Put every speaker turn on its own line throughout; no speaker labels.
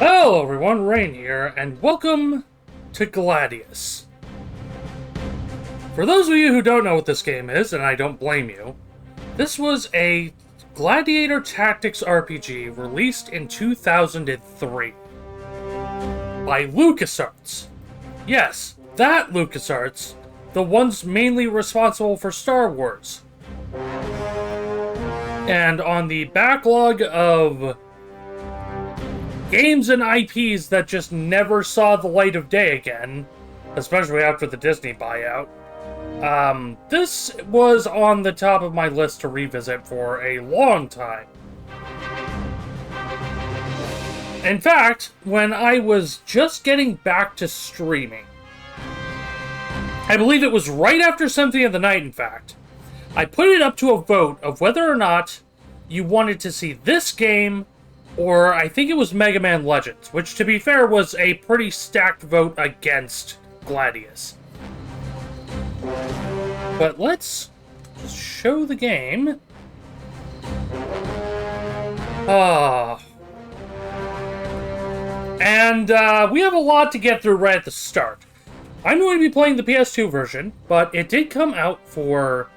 Hello everyone, Rain here, and welcome to Gladius. For those of you who don't know what this game is, and I don't blame you, this was a gladiator tactics RPG released in 2003 by LucasArts. Yes, that LucasArts, the ones mainly responsible for Star Wars. And on the backlog of games and IPs that just never saw the light of day again, especially after the Disney buyout, this was on the top of my list to revisit for a long time. In fact, when I was just getting back to streaming, I believe it was right after Symphony of the Night, in fact, I put it up to a vote of whether or not you wanted to see this game or I think it was Mega Man Legends, which, to be fair, was a pretty stacked vote against Gladius. But let's just show the game. And we have a lot to get through right at the start. I'm going to be playing the PS2 version, but it did come out for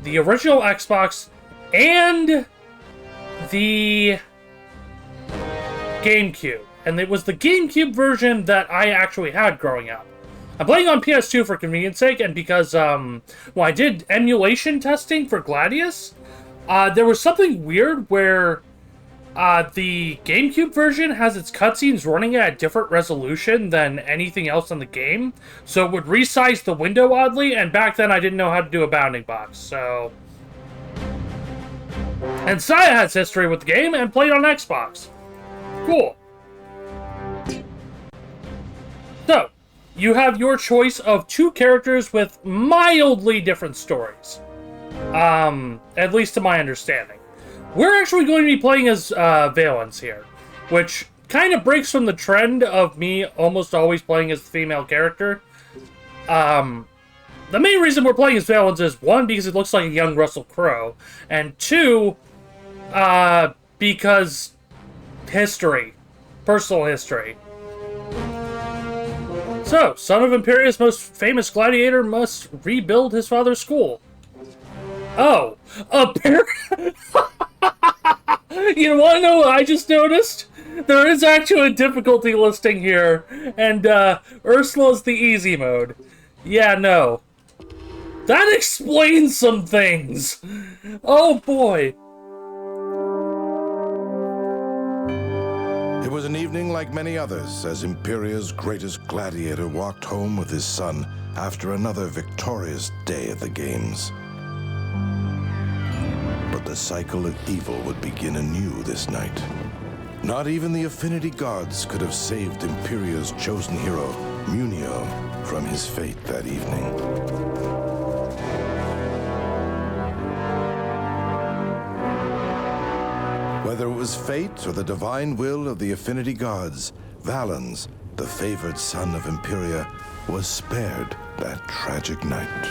the original Xbox and the GameCube, and it was the GameCube version that I actually had growing up. I'm playing on PS2 for convenience sake, and because, when I did emulation testing for Gladius, there was something weird where, the GameCube version has its cutscenes running at a different resolution than anything else in the game, so it would resize the window oddly, and back then I didn't know how to do a bounding box, so... And Saya has history with the game and played on Xbox. Cool. So, you have your choice of two characters with mildly different stories. At least to my understanding. We're actually going to be playing as Valens here, which kind of breaks from the trend of me almost always playing as the female character. The main reason we're playing as Valens is, one, because it looks like a young Russell Crowe, and two, because history. Personal history. So, son of Imperia's most famous gladiator must rebuild his father's school. Oh, you want to know what I just noticed? There is actually a difficulty listing here, and Ursula's the easy mode. Yeah, no. That explains some things! Oh boy!
It was an evening like many others as Imperia's greatest gladiator walked home with his son after another victorious day at the games. But the cycle of evil would begin anew this night. Not even the Affinity Gods could have saved Imperia's chosen hero, Munio, from his fate that evening. Whether it was fate or the divine will of the Affinity Gods, Valens, the favored son of Imperia, was spared that tragic night.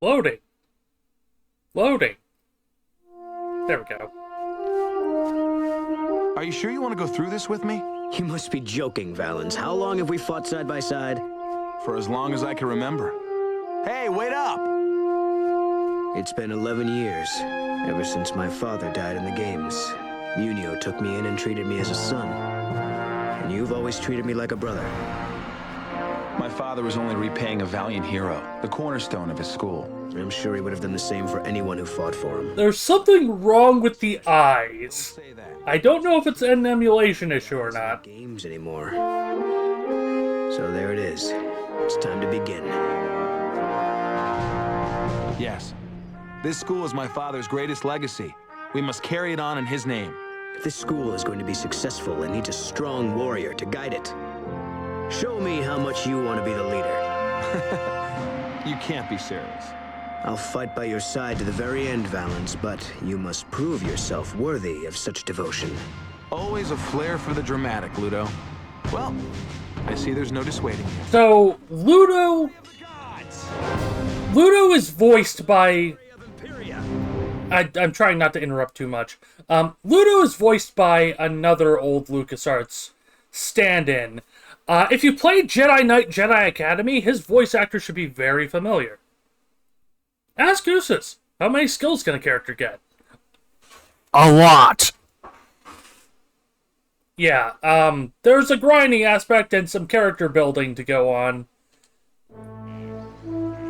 Loading. Loading. There we go.
Are you sure you want to go through this with me?
You must be joking, Valens. How long have we fought side by side?
For as long as I can remember. Hey, wait up!
It's been 11 years, ever since my father died in the games. Munio took me in and treated me as a son. And you've always treated me like a brother.
My father was only repaying a valiant hero, the cornerstone of his school.
I'm sure he would have done the same for anyone who fought for him.
There's something wrong with the eyes. I don't know if it's an emulation issue or not.
Games anymore. So there it is. It's time to begin.
Yes. This school is my father's greatest legacy. We must carry it on in his name.
If this school is going to be successful, it needs a strong warrior to guide it. Show me how much you want to be the leader.
You can't be serious.
I'll fight by your side to the very end, Valens, but you must prove yourself worthy of such devotion.
Always a flair for the dramatic, Ludo. Well, I see there's no dissuading you.
So, Ludo is voiced by... I'm trying not to interrupt too much. Ludo is voiced by another old LucasArts stand-in. If you played Jedi Knight Jedi Academy, his voice actor should be very familiar. Ask Usus, how many skills can a character get?
A lot.
Yeah, there's a grinding aspect and some character building to go on.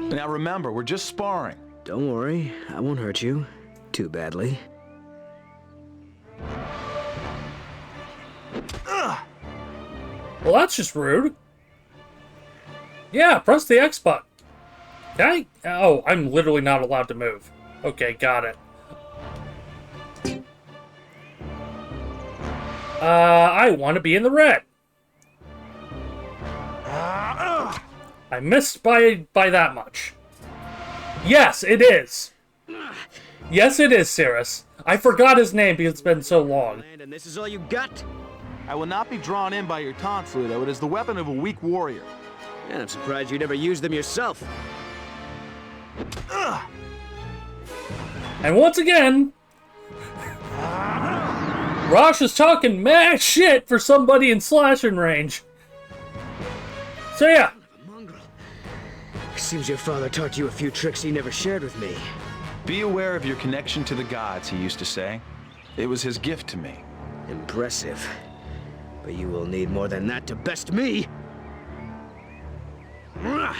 Now remember, we're just sparring.
Don't worry, I won't hurt you too badly.
Well, that's just rude. Yeah, press the X button. Okay. Oh, I'm literally not allowed to move. Okay, got it. I want to be in the red. I missed by that much. Yes, it is. Yes, it is, Cirrus. I forgot his name because it's been so long.
And this is all you got?
I will not be drawn in by your taunts, Ludo. It is the weapon of a weak warrior.
And I'm surprised you never used them yourself.
And once again, Rosh is talking mad shit for somebody in slashing range. So yeah.
Seems your father taught you a few tricks he never shared with me.
Be aware of your connection to the gods, he used to say. It was his gift to me.
Impressive. But you will need more than that to best me! Ha!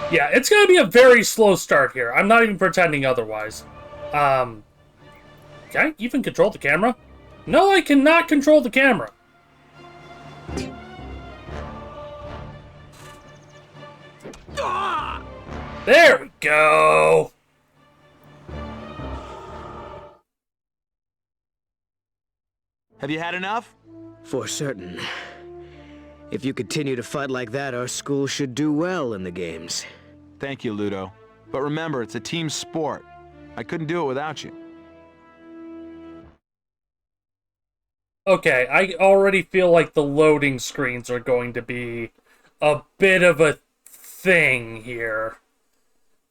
Yeah, it's gonna be a very slow start here. I'm not even pretending otherwise. Can I even control the camera? No, I cannot control the camera. There we go!
Have you had enough?
For certain. If you continue to fight like that, our school should do well in the games.
Thank you, Ludo. But remember, it's a team sport. I couldn't do it without you.
Okay, I already feel like the loading screens are going to be a bit of a thing here.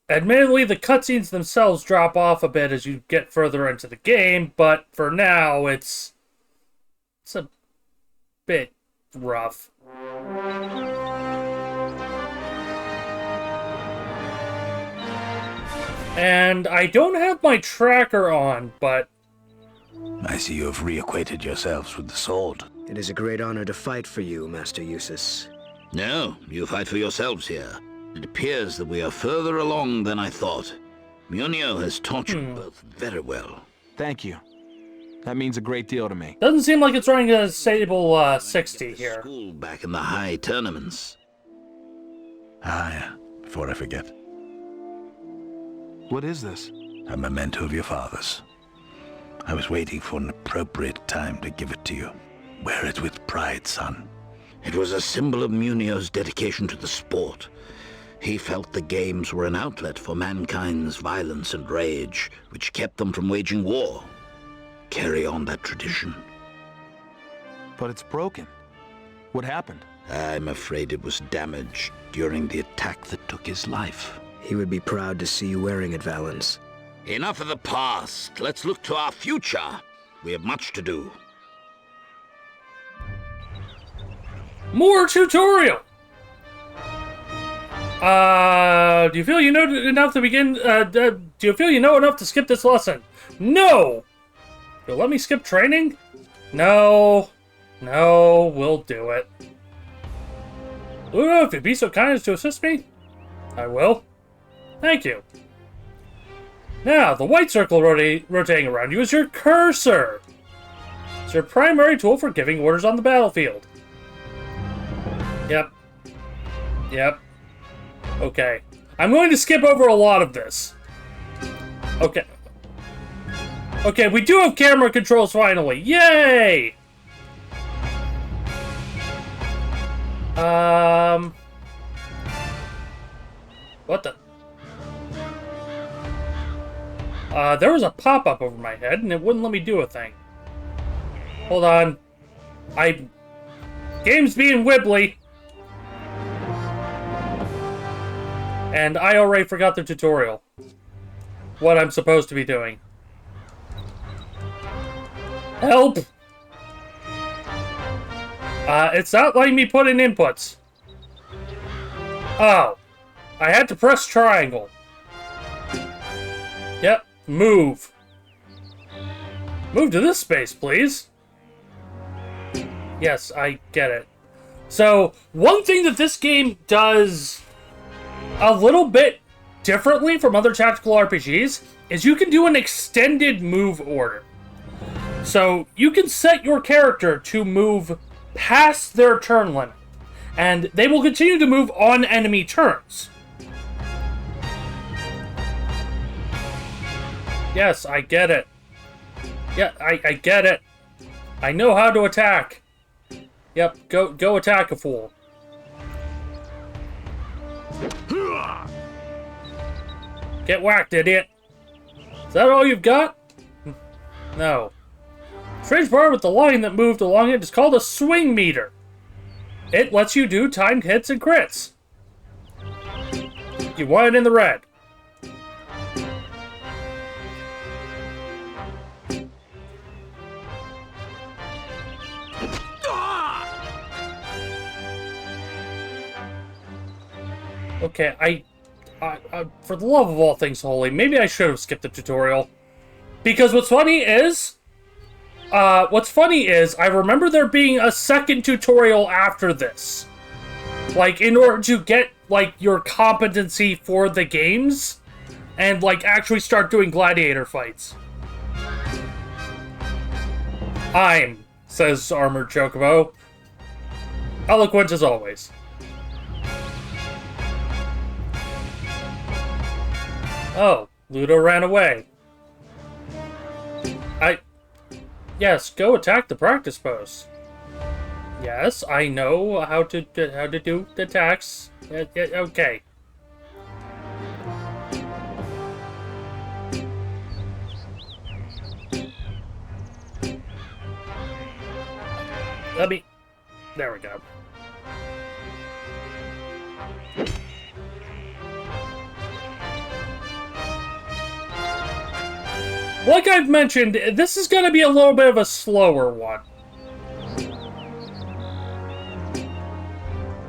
Admittedly, the cutscenes themselves drop off a bit as you get further into the game, but for now, it's a bit rough. And I don't have my tracker on, but...
I see you have reacquainted yourselves with the sword.
It is a great honor to fight for you, Master Usus.
No, you fight for yourselves here. It appears that we are further along than I thought. Munio has taught you both very well.
Thank you. That means a great deal to me.
Doesn't seem like it's running a stable 60 here.
School back in the high tournaments.
Ah, yeah. Before I forget.
What is this?
A memento of your father's. I was waiting for an appropriate time to give it to you. Wear it with pride, son.
It was a symbol of Munio's dedication to the sport. He felt the games were an outlet for mankind's violence and rage, which kept them from waging war. Carry on that tradition.
But it's broken. What happened?
I'm afraid it was damaged during the attack that took his life.
He would be proud to see you wearing it, Valens.
Enough of the past. Let's look to our future. We have much to do.
More tutorial! Do you feel you know enough to begin, do you feel you know enough to skip this lesson? No! You'll let me skip training? No. No, we'll do it. Ludo, if you'd be so kind as to assist me, I will. Thank you. Now, the white circle rotating around you is your cursor. It's your primary tool for giving orders on the battlefield. Yep. Yep. Okay. I'm going to skip over a lot of this. Okay. Okay, we do have camera controls finally. Yay! What the? There was a pop-up over my head, and it wouldn't let me do a thing. Hold on. Game's being wibbly. And I already forgot the tutorial. What I'm supposed to be doing. Help! It's not letting me put in inputs. Oh. I had to press triangle. Yep. Move. Move to this space, please. Yes, I get it. So, one thing that this game does a little bit differently from other tactical RPGs is you can do an extended move order. So, you can set your character to move past their turn limit, and they will continue to move on enemy turns. Yes, I get it. Yeah, I get it. I know how to attack. Yep, go attack a fool. Get whacked, idiot. Is that all you've got? No. Strange bar with the line that moved along it is called a swing meter. It lets you do timed hits and crits. You want it in the red. Okay, I for the love of all things holy, maybe I should have skipped the tutorial. Because what's funny is, I remember there being a second tutorial after this. Like, in order to get, like, your competency for the games, and, like, actually start doing gladiator fights. Says Armored Chocobo. Eloquent as always. Oh, Ludo ran away. Yes, go attack the practice post. Yes, I know how to do the attacks. Okay. There we go. Like I've mentioned, this is going to be a little bit of a slower one.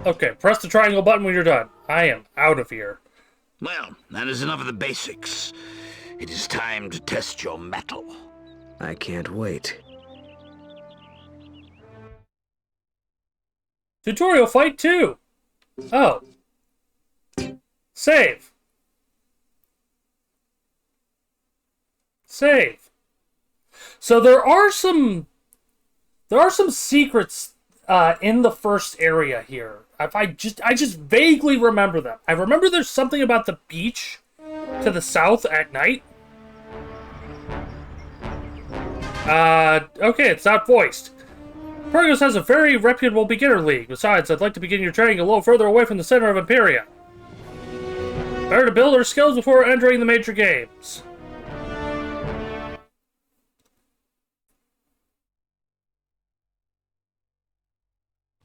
Okay, press the triangle button when you're done. I am out of here.
Well, that is enough of the basics. It is time to test your mettle.
I can't wait.
Tutorial fight 2. Oh. Save. Save. So there are some secrets in the first area here. I just vaguely remember them. I remember there's something about the beach to the south at night. Okay, it's not voiced. Pergos has a very reputable beginner league. Besides, I'd like to begin your training a little further away from the center of Imperia. Better to build our skills before entering the major games.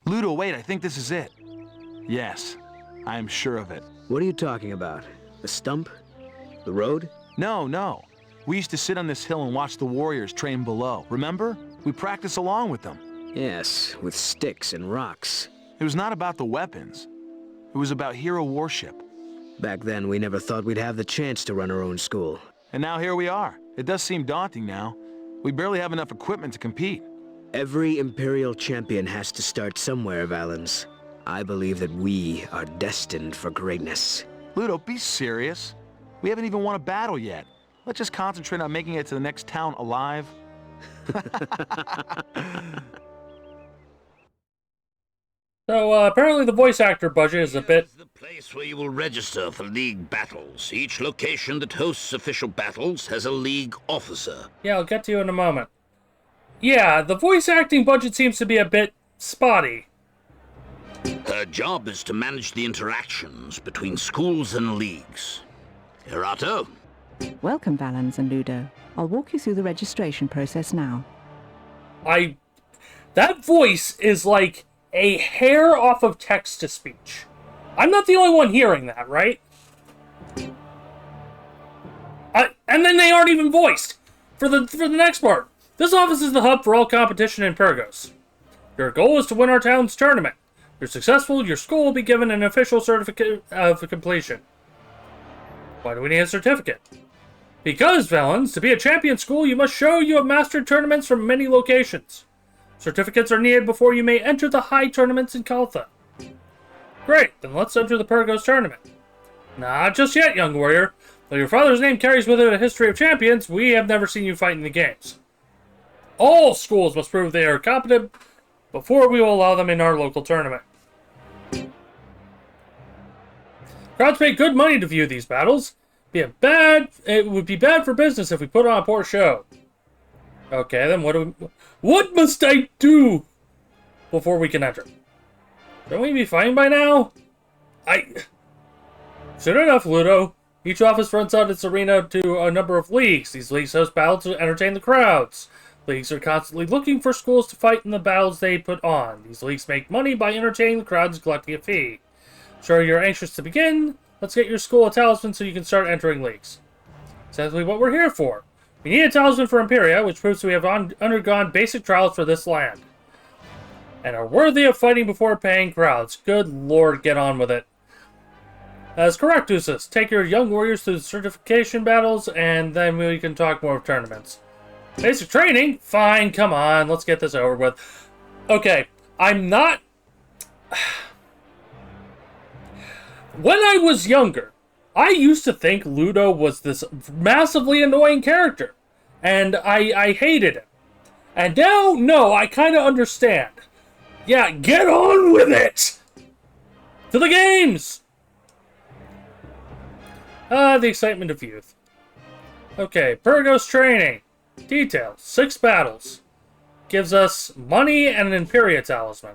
Ludo, wait, I think this is it. Yes, I am sure of it.
What are you talking about? The stump? The road?
No. We used to sit on this hill and watch the warriors train below. Remember? We practiced along with them.
Yes, with sticks and rocks.
It was not about the weapons. It was about hero worship.
Back then, we never thought we'd have the chance to run our own school.
And now here we are. It does seem daunting now. We barely have enough equipment to compete.
Every Imperial champion has to start somewhere, Valens. I believe that we are destined for greatness.
Ludo, be serious. We haven't even won a battle yet. Let's just concentrate on making it to the next town alive.
So, apparently the voice actor budget is a bit...
The place where you will register for League battles. Each location that hosts official battles has a League officer.
Yeah, I'll get to you in a moment. Yeah, the voice acting budget seems to be a bit spotty.
Her job is to manage the interactions between schools and leagues. Erato?
Welcome, Valens and Ludo. I'll walk you through the registration process now.
I That voice is like a hair off of text-to-speech. I'm not the only one hearing that, right? And then they aren't even voiced for the next part. This office is the hub for all competition in Pyrgos. Your goal is to win our town's tournament. If you're successful, your school will be given an official certificate of completion. Why do we need a certificate? Because, Valens, to be a champion school, you must show you have mastered tournaments from many locations. Certificates are needed before you may enter the high tournaments in Kaltha. Great, then let's enter the Pyrgos tournament. Not just yet, young warrior. Though your father's name carries with it a history of champions, we have never seen you fight in the games. All schools must prove they are competent before we will allow them in our local tournament. Crowds pay good money to view these battles. It would be bad for business if we put on a poor show. Okay, then what must I do before we can enter? Don't we be fine by now? Soon enough, Ludo. Each office runs out its arena to a number of leagues. These leagues host battles to entertain the crowds. Leagues are constantly looking for schools to fight in the battles they put on. These leagues make money by entertaining the crowds and collecting a fee. Sure, you're anxious to begin? Let's get your school a talisman so you can start entering leagues. Exactly what we're here for. We need a talisman for Imperia, which proves we have undergone basic trials for this land. And are worthy of fighting before paying crowds. Good lord, get on with it. That's correct, Usus. Take your young warriors through the certification battles, and then we can talk more of tournaments. Basic training? Fine, come on, let's get this over with. Okay, I'm not... When I was younger, I used to think Ludo was this massively annoying character, and I hated him. And now, no, I kind of understand. Yeah, get on with it! To the games! The excitement of youth. Okay, Pyrgos training. Details. 6 battles. Gives us money and an Imperia talisman.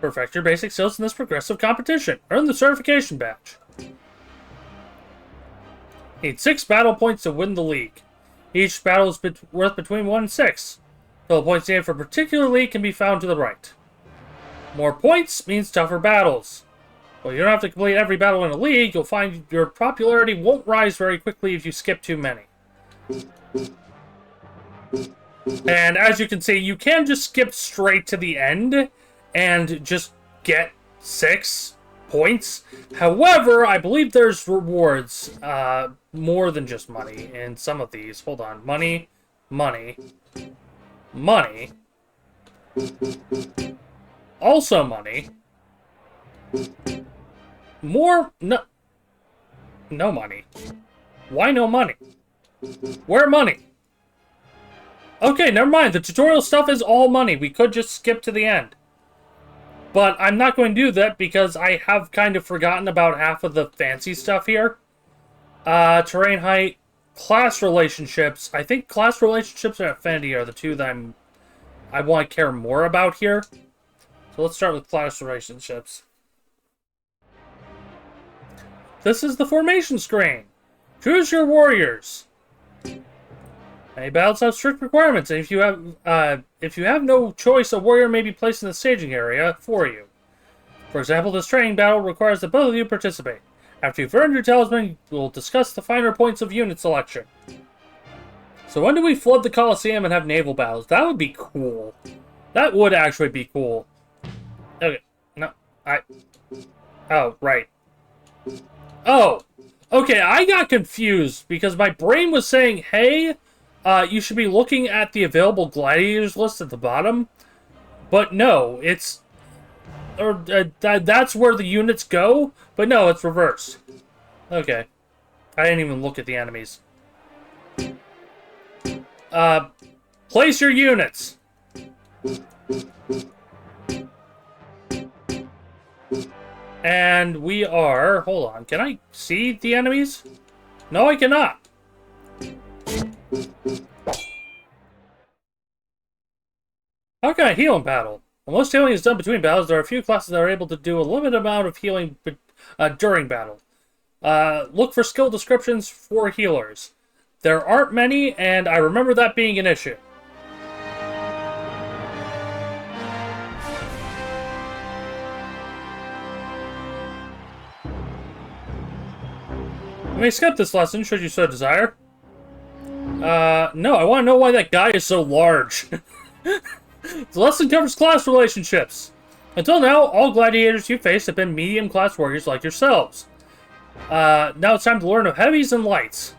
Perfect your basic skills in this progressive competition. Earn the certification badge. Need 6 battle points to win the league. Each battle is worth between 1 and 6. Total points needed for a particular league can be found to the right. More points means tougher battles. Well, you don't have to complete every battle in a league. You'll find your popularity won't rise very quickly if you skip too many. And as you can see, you can just skip straight to the end and just get 6 points. However, I believe there's rewards, more than just money in some of these. Hold on. Money, money, money. Also money. More, no money. Why no money? Where money? Okay, never mind. The tutorial stuff is all money. We could just skip to the end. But I'm not going to do that because I have kind of forgotten about half of the fancy stuff here. Terrain height, class relationships. I think class relationships and affinity are the two that I want to care more about here. So let's start with class relationships. This is the formation screen. Choose your warriors. Many battles have strict requirements, and if you have no choice, a warrior may be placed in the staging area for you. For example, this training battle requires that both of you participate. After you've earned your talisman, we'll discuss the finer points of unit selection. So when do we flood the Colosseum and have naval battles? That would be cool. That would actually be cool. Okay, no, oh, right. Oh, okay, I got confused because my brain was saying, hey, you should be looking at the available gladiators list at the bottom. But no, it's... that's where the units go, but no, it's reversed. Okay. I didn't even look at the enemies. Place your units! And we are... Hold on. Can I see the enemies? No, I cannot. How can I heal in battle? While most healing is done between battles, there are a few classes that are able to do a limited amount of healing during battle. Look for skill descriptions for healers. There aren't many, and I remember that being an issue. You may skip this lesson, should you so desire. No, I want to know why that guy is so large. The lesson covers class relationships. Until now, all gladiators you faced have been medium-class warriors like yourselves. Now it's time to learn of heavies and lights.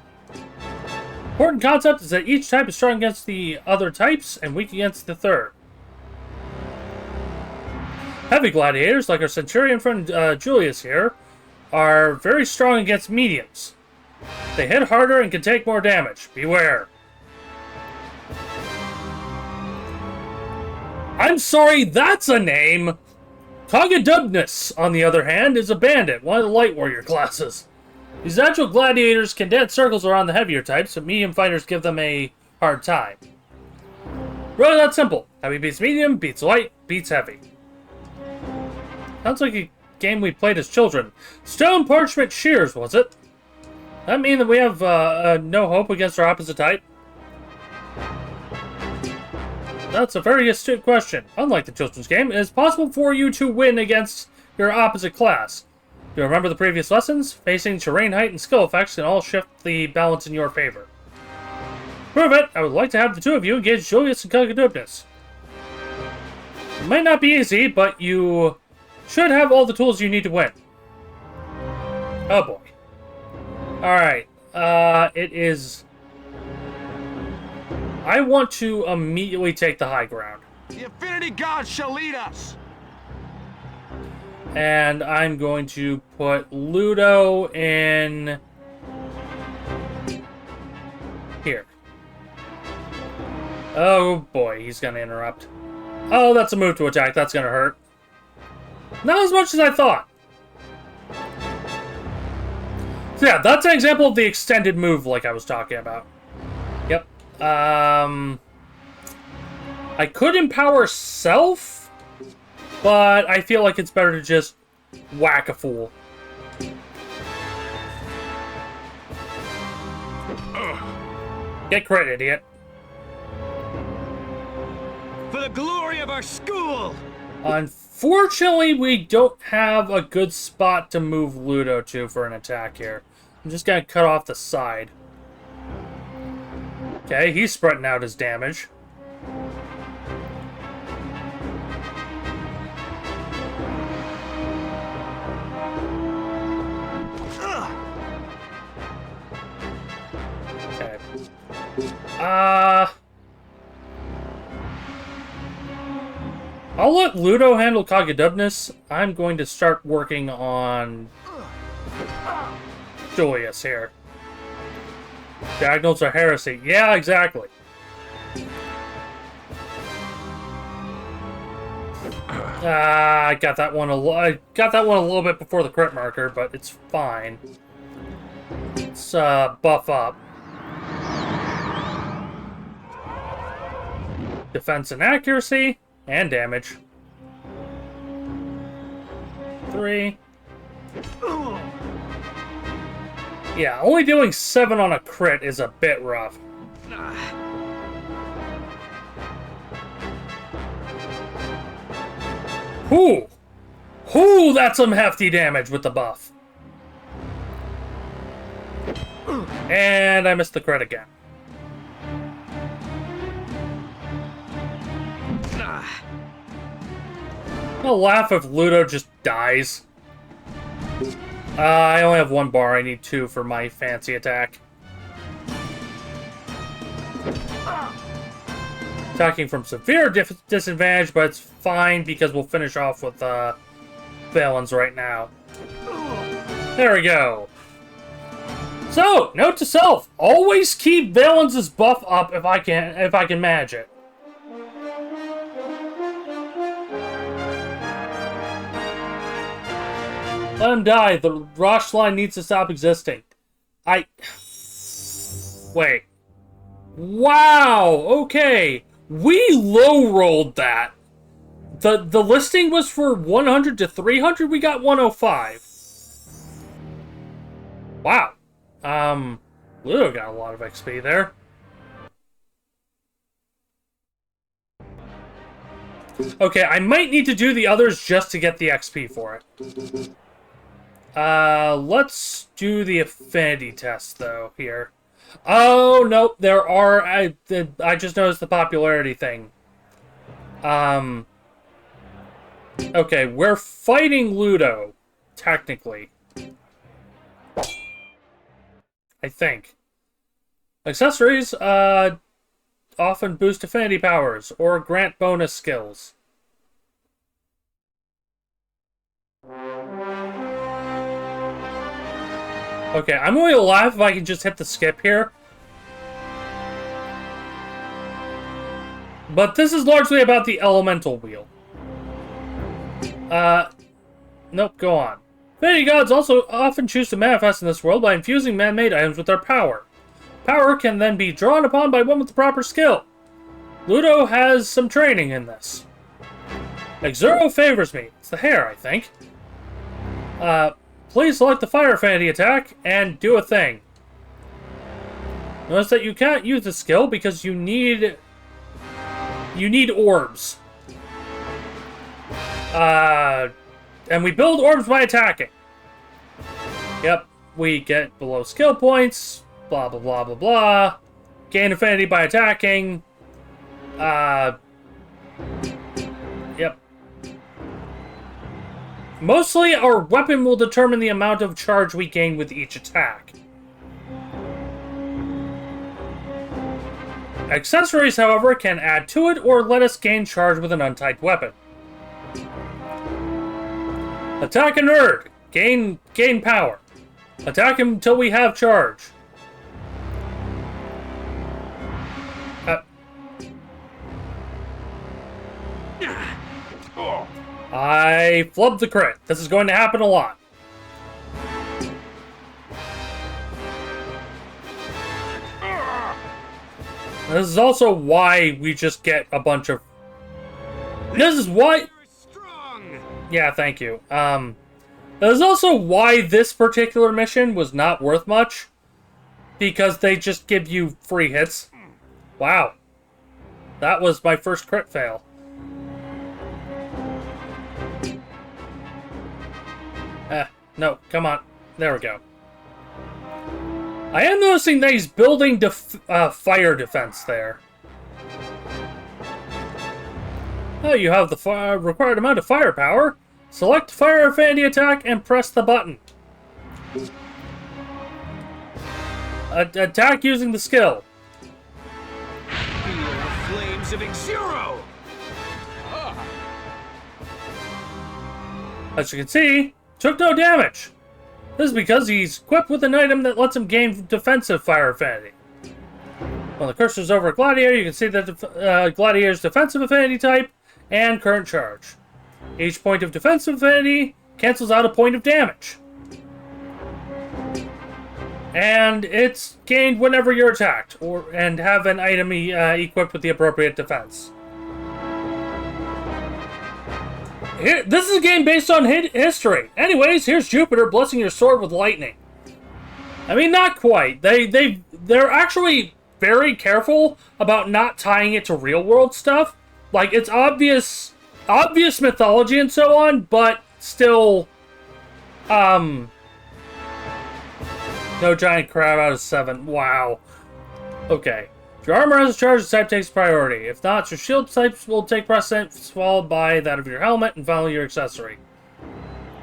Important concept is that each type is strong against the other types and weak against the third. Heavy gladiators, like our centurion friend Julius here, are very strong against mediums. They hit harder and can take more damage. Beware. I'm sorry, that's a name! Cogadubnus, on the other hand, is a bandit, one of the light warrior classes. These agile gladiators can dance circles around the heavier types, but medium fighters give them a hard time. Really that simple. Heavy beats medium, beats light, beats heavy. Sounds like a game we played as children. Stone Parchment Shears, was it? That mean that we have no hope against our opposite type? That's a very astute question. Unlike the children's game, it is possible for you to win against your opposite class. Do you remember the previous lessons? Facing terrain height and skill effects can all shift the balance in your favor. Prove it! I would like to have the two of you engage Julius and Cogadubnus. It might not be easy, but you should have all the tools you need to win. Oh boy. Alright, it is... I want to immediately take the high ground.
The Infinity Gods shall lead us!
And I'm going to put Ludo in... here. Oh boy, he's gonna interrupt. Oh, that's a move to attack. That's gonna hurt. Not as much as I thought. So yeah, that's an example of the extended move like I was talking about. Yep. I could empower Self, but I feel like it's better to just whack a fool. Get crit, idiot.
For the glory of our school!
Unfortunately, we don't have a good spot to move Ludo to for an attack here. I'm just gonna cut off the side. Okay, he's spreading out his damage. Okay. I'll let Ludo handle Cogadubnus. I'm going to start working on Julius here. Diagonals are heresy. Yeah, exactly. I got that one a little bit before the crit marker, but it's fine. Let's buff up. Defense and accuracy, and damage. 3. Yeah, only doing 7 on a crit is a bit rough. Whoo! Whoo, that's some hefty damage with the buff. And I missed the crit again. I'll laugh if Ludo just dies. I only have 1 bar. I need 2 for my fancy attack. Attacking from severe disadvantage, but it's fine because we'll finish off with Valens right now. There we go. So, note to self: always keep Valens' buff up if I can manage it. Let him die. The Rosh line needs to stop existing. Wait. Wow! Okay. We low-rolled that. The listing was for 100 to 300. We got 105. Wow. Ludo got a lot of XP there. Okay, I might need to do the others just to get the XP for it. Let's do the affinity test, though, here. Oh, nope, there are... I just noticed the popularity thing. Okay, we're fighting Ludo, technically. I think. Accessories, often boost affinity powers, or grant bonus skills. Okay, I'm going to laugh if I can just hit the skip here. But this is largely about the elemental wheel. Nope, go on. Affinity gods also often choose to manifest in this world by infusing man-made items with their power. Power can then be drawn upon by one with the proper skill. Ludo has some training in this. Exuro favors me. It's the hair, I think. Please select the fire affinity attack and do a thing. Notice that you can't use the skill because you need orbs. And we build orbs by attacking. Yep, we get below skill points, blah, blah, blah, blah, blah. Gain affinity by attacking. Yep. Mostly, our weapon will determine the amount of charge we gain with each attack. Accessories, however, can add to it or let us gain charge with an untied weapon. Attack a nerd. Gain power. Attack him until we have charge. I flubbed the crit. This is going to happen a lot. This is also why we just get a bunch of... This is why... Yeah, thank you. This is also why this particular mission was not worth much. Because they just give you free hits. Wow. That was my first crit fail. No, come on. There we go. I am noticing that he's building fire defense there. Oh, you have the required amount of firepower. Select fire affinity attack and press the button. Attack using the skill.
Feel the flames of Exuro!
As you can see, took no damage. This is because he's equipped with an item that lets him gain defensive fire affinity. When the cursor's over Gladiator, you can see that Gladiator's defensive affinity type and current charge. Each point of defensive affinity cancels out a point of damage. And it's gained whenever you're attacked, and have an item equipped with the appropriate defense. This is a game based on history. Anyways, here's Jupiter blessing your sword with lightning. I mean, not quite. They're actually very careful about not tying it to real world stuff. Like, it's obvious mythology and so on, but still, no giant crab out of 7. Wow. Okay. If your armor has a charge, the type takes priority. If not, your shield types will take precedence, followed by that of your helmet, and finally your accessory.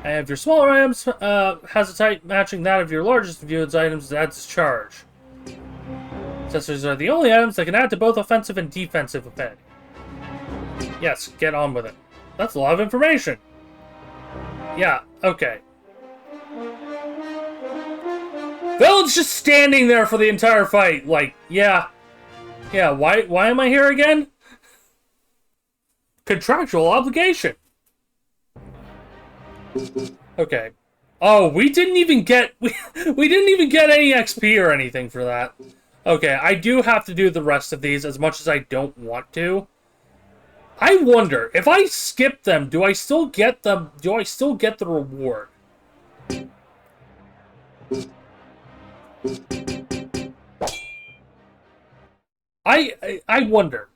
And if your smaller items has a type matching that of your largest of its items, that's charge. Accessories are the only items that can add to both offensive and defensive affinity. Yes, get on with it. That's a lot of information. Yeah, okay. Village just standing there for the entire fight, like, yeah. Yeah, why am I here again? Contractual obligation. Okay. Oh, we didn't even get we didn't even get any XP or anything for that. Okay, I do have to do the rest of these as much as I don't want to. I wonder if I skip them, do I still get the reward? I wonder.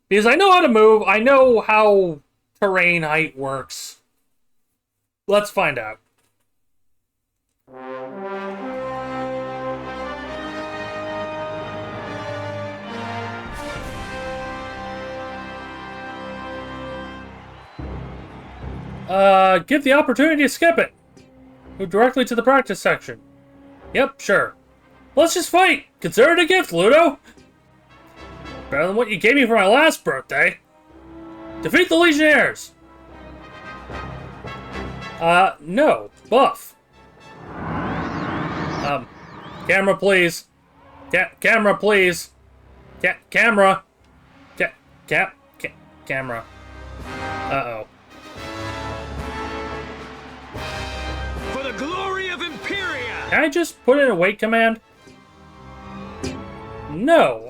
Because I know how to move, I know how terrain height works. Let's find out. Give the opportunity to skip it. Move directly to the practice section. Yep, sure. Let's just fight! Consider it a gift, Ludo! Better than what you gave me for my last birthday. Defeat the Legionnaires! No. Buff. Camera, please. Camera, please. Camera. Camera. Uh-oh.
For the glory of Imperia!
Can I just put in a wait command? No,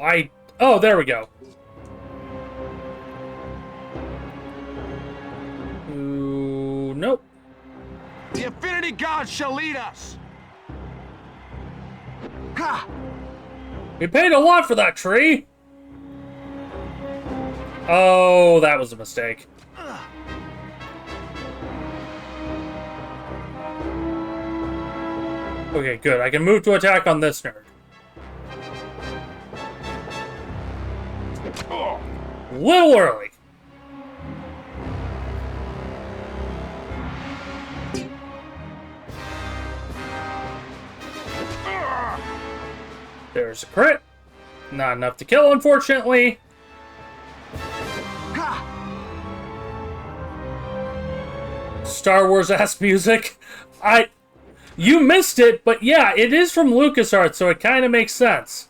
oh, there we go. Ooh, nope.
The Affinity Gods shall lead us! Ha!
We paid a lot for that tree! Oh, that was a mistake. Okay, good. I can move to attack on this nerd. Little early. There's a crit. Not enough to kill, unfortunately. Star Wars-ass music. You missed it, but yeah, it is from LucasArts, so it kind of makes sense.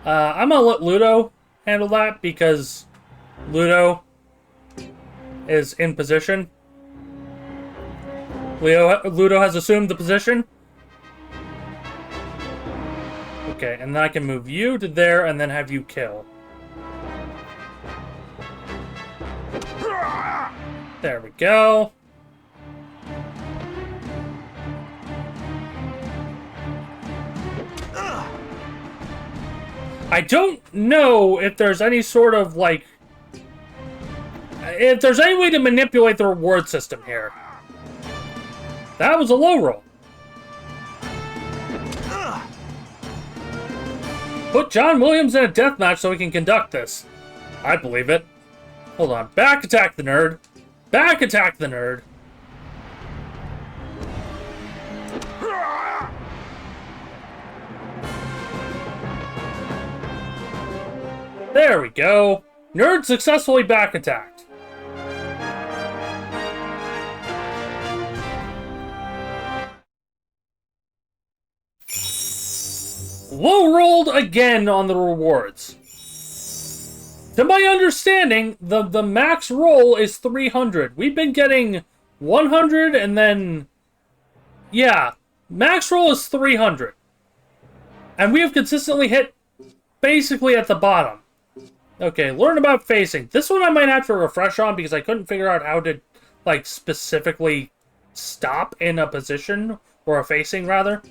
I'm gonna let Ludo handle that, because Ludo is in position. Ludo has assumed the position. Okay, and then I can move you to there, and then have you kill. There we go. I don't know if there's any sort of, like... if there's any way to manipulate the reward system here. That was a low roll. Put John Williams in a deathmatch so we can conduct this. I believe it. Hold on. Back attack the nerd. Back attack the nerd. There we go. Nerd successfully back attacked. Low rolled again on the rewards. To my understanding, the max roll is 300. We've been getting 100 and then... yeah, max roll is 300. And we have consistently hit basically at the bottom. Okay, learn about facing. This one I might have to refresh on because I couldn't figure out how to, like, specifically stop in a position, or a facing, rather.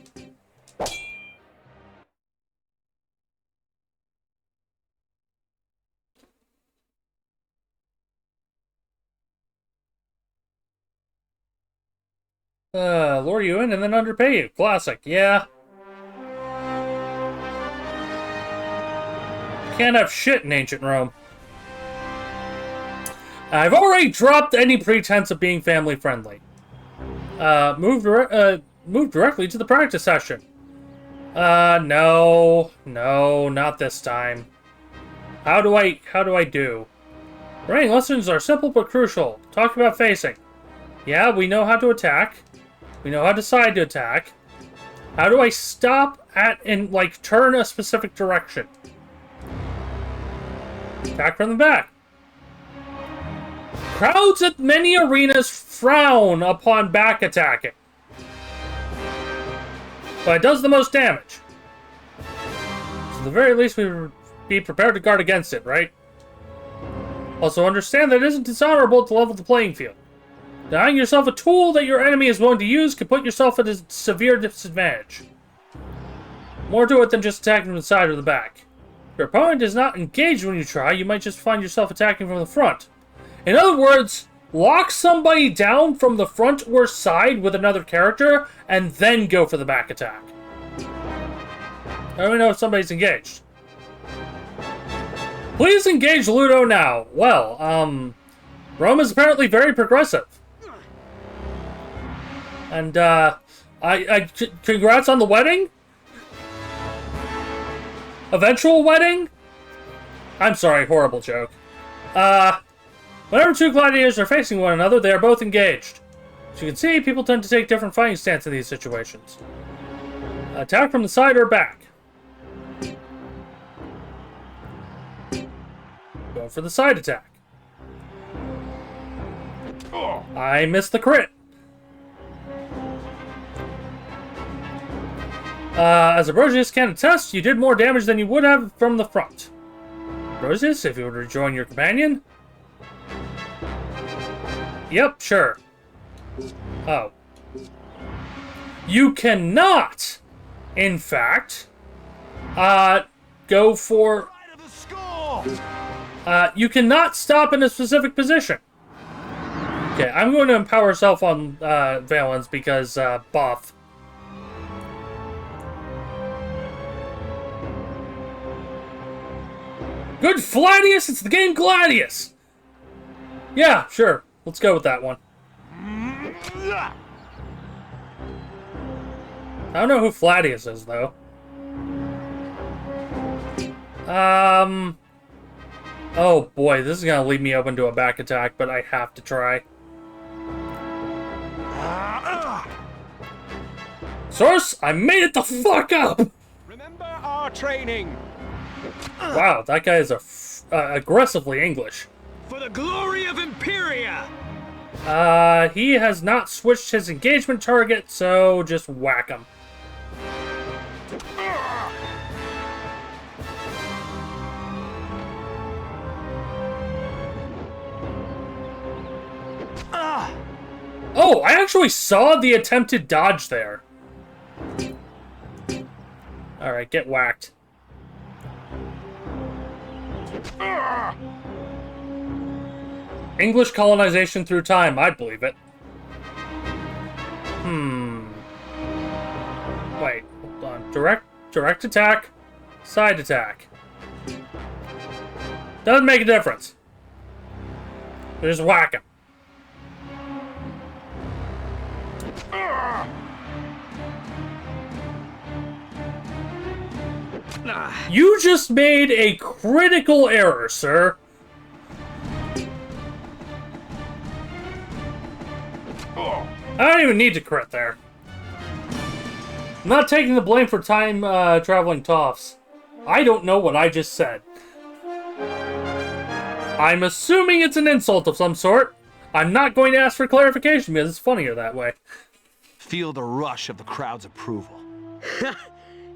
Lure you in and then underpay you. Classic, yeah. Can't have shit in ancient Rome. I've already dropped any pretense of being family friendly. Move directly to the practice session. No, not this time. How do I do? Training lessons are simple but crucial. Talk about facing. Yeah, we know how to attack. We know how to decide to attack. How do I stop at and, like, turn a specific direction? Attack from the back. Crowds at many arenas frown upon back attacking. But it does the most damage. So at the very least, we would be prepared to guard against it, right? Also understand that it isn't dishonorable to level the playing field. Denying yourself a tool that your enemy is willing to use can put yourself at a severe disadvantage. More to it than just attacking from the side or the back. If your opponent is not engaged when you try, you might just find yourself attacking from the front. In other words, lock somebody down from the front or side with another character, and then go for the back attack. I don't know if somebody's engaged. Please engage Ludo now. Well, Rome is apparently very progressive. And, congrats on the wedding? Eventual wedding? I'm sorry, horrible joke. Whenever two gladiators are facing one another, they are both engaged. As you can see, people tend to take different fighting stance in these situations. Attack from the side or back. Go for the side attack. I missed the crit. As Ambrosius can attest, you did more damage than you would have from the front. Ambrosius, if you would rejoin your companion. Yep, sure. Oh. You cannot, in fact, go for... you cannot stop in a specific position. Okay, I'm going to empower self on Valens because buff. Good Gladius! It's the game Gladius! Yeah, sure. Let's go with that one. I don't know who Gladius is, though. Oh boy, this is gonna leave me open to a back attack, but I have to try. Source, I made it the fuck up!
Remember our training.
Wow, that guy is aggressively English.
For the glory of Imperia!
He has not switched his engagement target, so just whack him. Oh, I actually saw the attempted dodge there. Alright, get whacked. English colonization through time, I'd believe it. Wait, hold on. Direct attack, side attack. Doesn't make a difference. Just whack him. You just made a critical error, sir. I don't even need to crit there. I'm not taking the blame for time traveling toffs. I don't know what I just said. I'm assuming it's an insult of some sort. I'm not going to ask for clarification because it's funnier that way.
Feel the rush of the crowd's approval.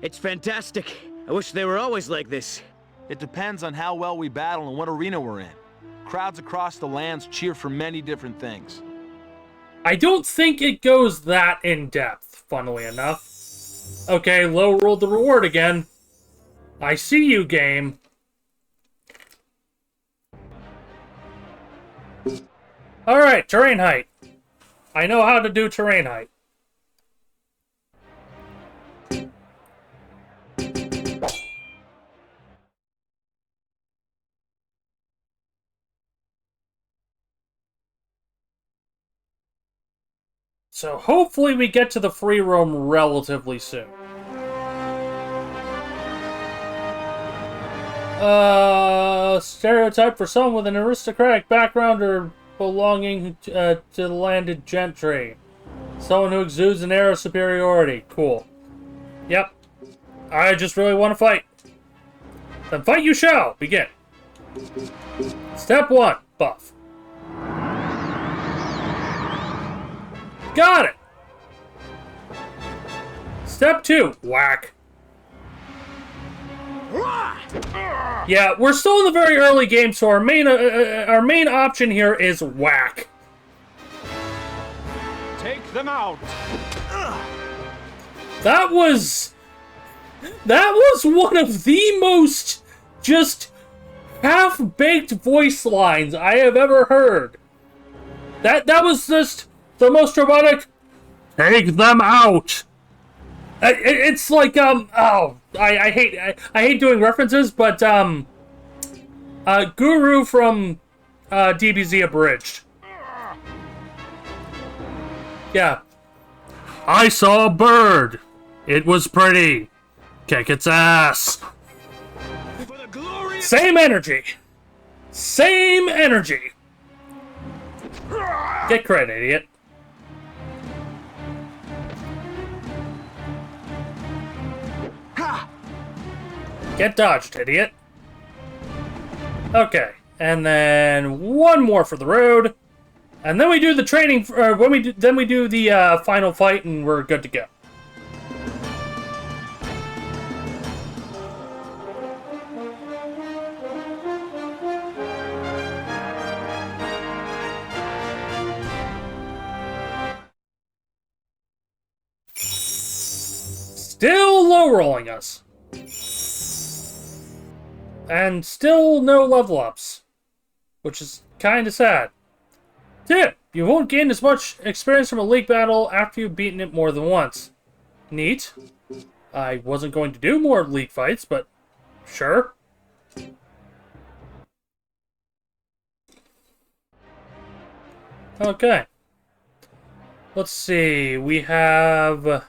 It's fantastic. I wish they were always like this.
It depends on how well we battle and what arena we're in. Crowds across the lands cheer for many different things.
I don't think it goes that in-depth, funnily enough. Okay, low rolled the reward again. I see you, game. Alright, terrain height. I know how to do terrain height. So hopefully we get to the free roam relatively soon. Stereotype for someone with an aristocratic background or belonging to the landed gentry. Someone who exudes an air of superiority. Cool. Yep. I just really want to fight. Then fight you shall. Begin. Step 1. Buff. Got it! Step 2. Whack. Yeah, we're still in the very early game, so our main option here is whack.
Take them out.
That was one of the most just half-baked voice lines I have ever heard. That was just the most robotic. Take them out. It's like oh, I hate doing references, but Guru from DBZ Abridged. Yeah, I saw a bird. It was pretty. Kick its ass.
For the glory
Same energy. Same energy. Get credit, idiot. Get dodged, idiot. Okay, and then one more for the road, and then we do the training. Then we do the final fight, and we're good to go. Still low rolling us. And still no level ups, which is kind of sad. Tip, you won't gain as much experience from a league battle after you've beaten it more than once. Neat. I wasn't going to do more league fights, but sure. Okay. Let's see, we have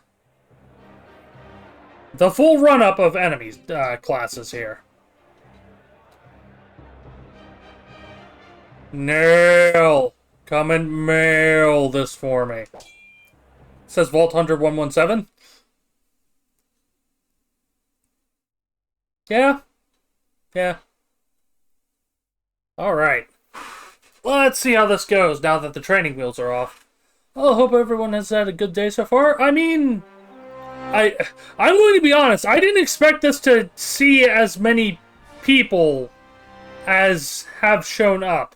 the full run-up of enemies classes here. Nail! Come and mail this for me. Says Vault Hunter 117. Yeah. Yeah. Alright. Let's see how this goes now that the training wheels are off. I hope everyone has had a good day so far. I mean, I'm going to be honest. I didn't expect this to see as many people as have shown up.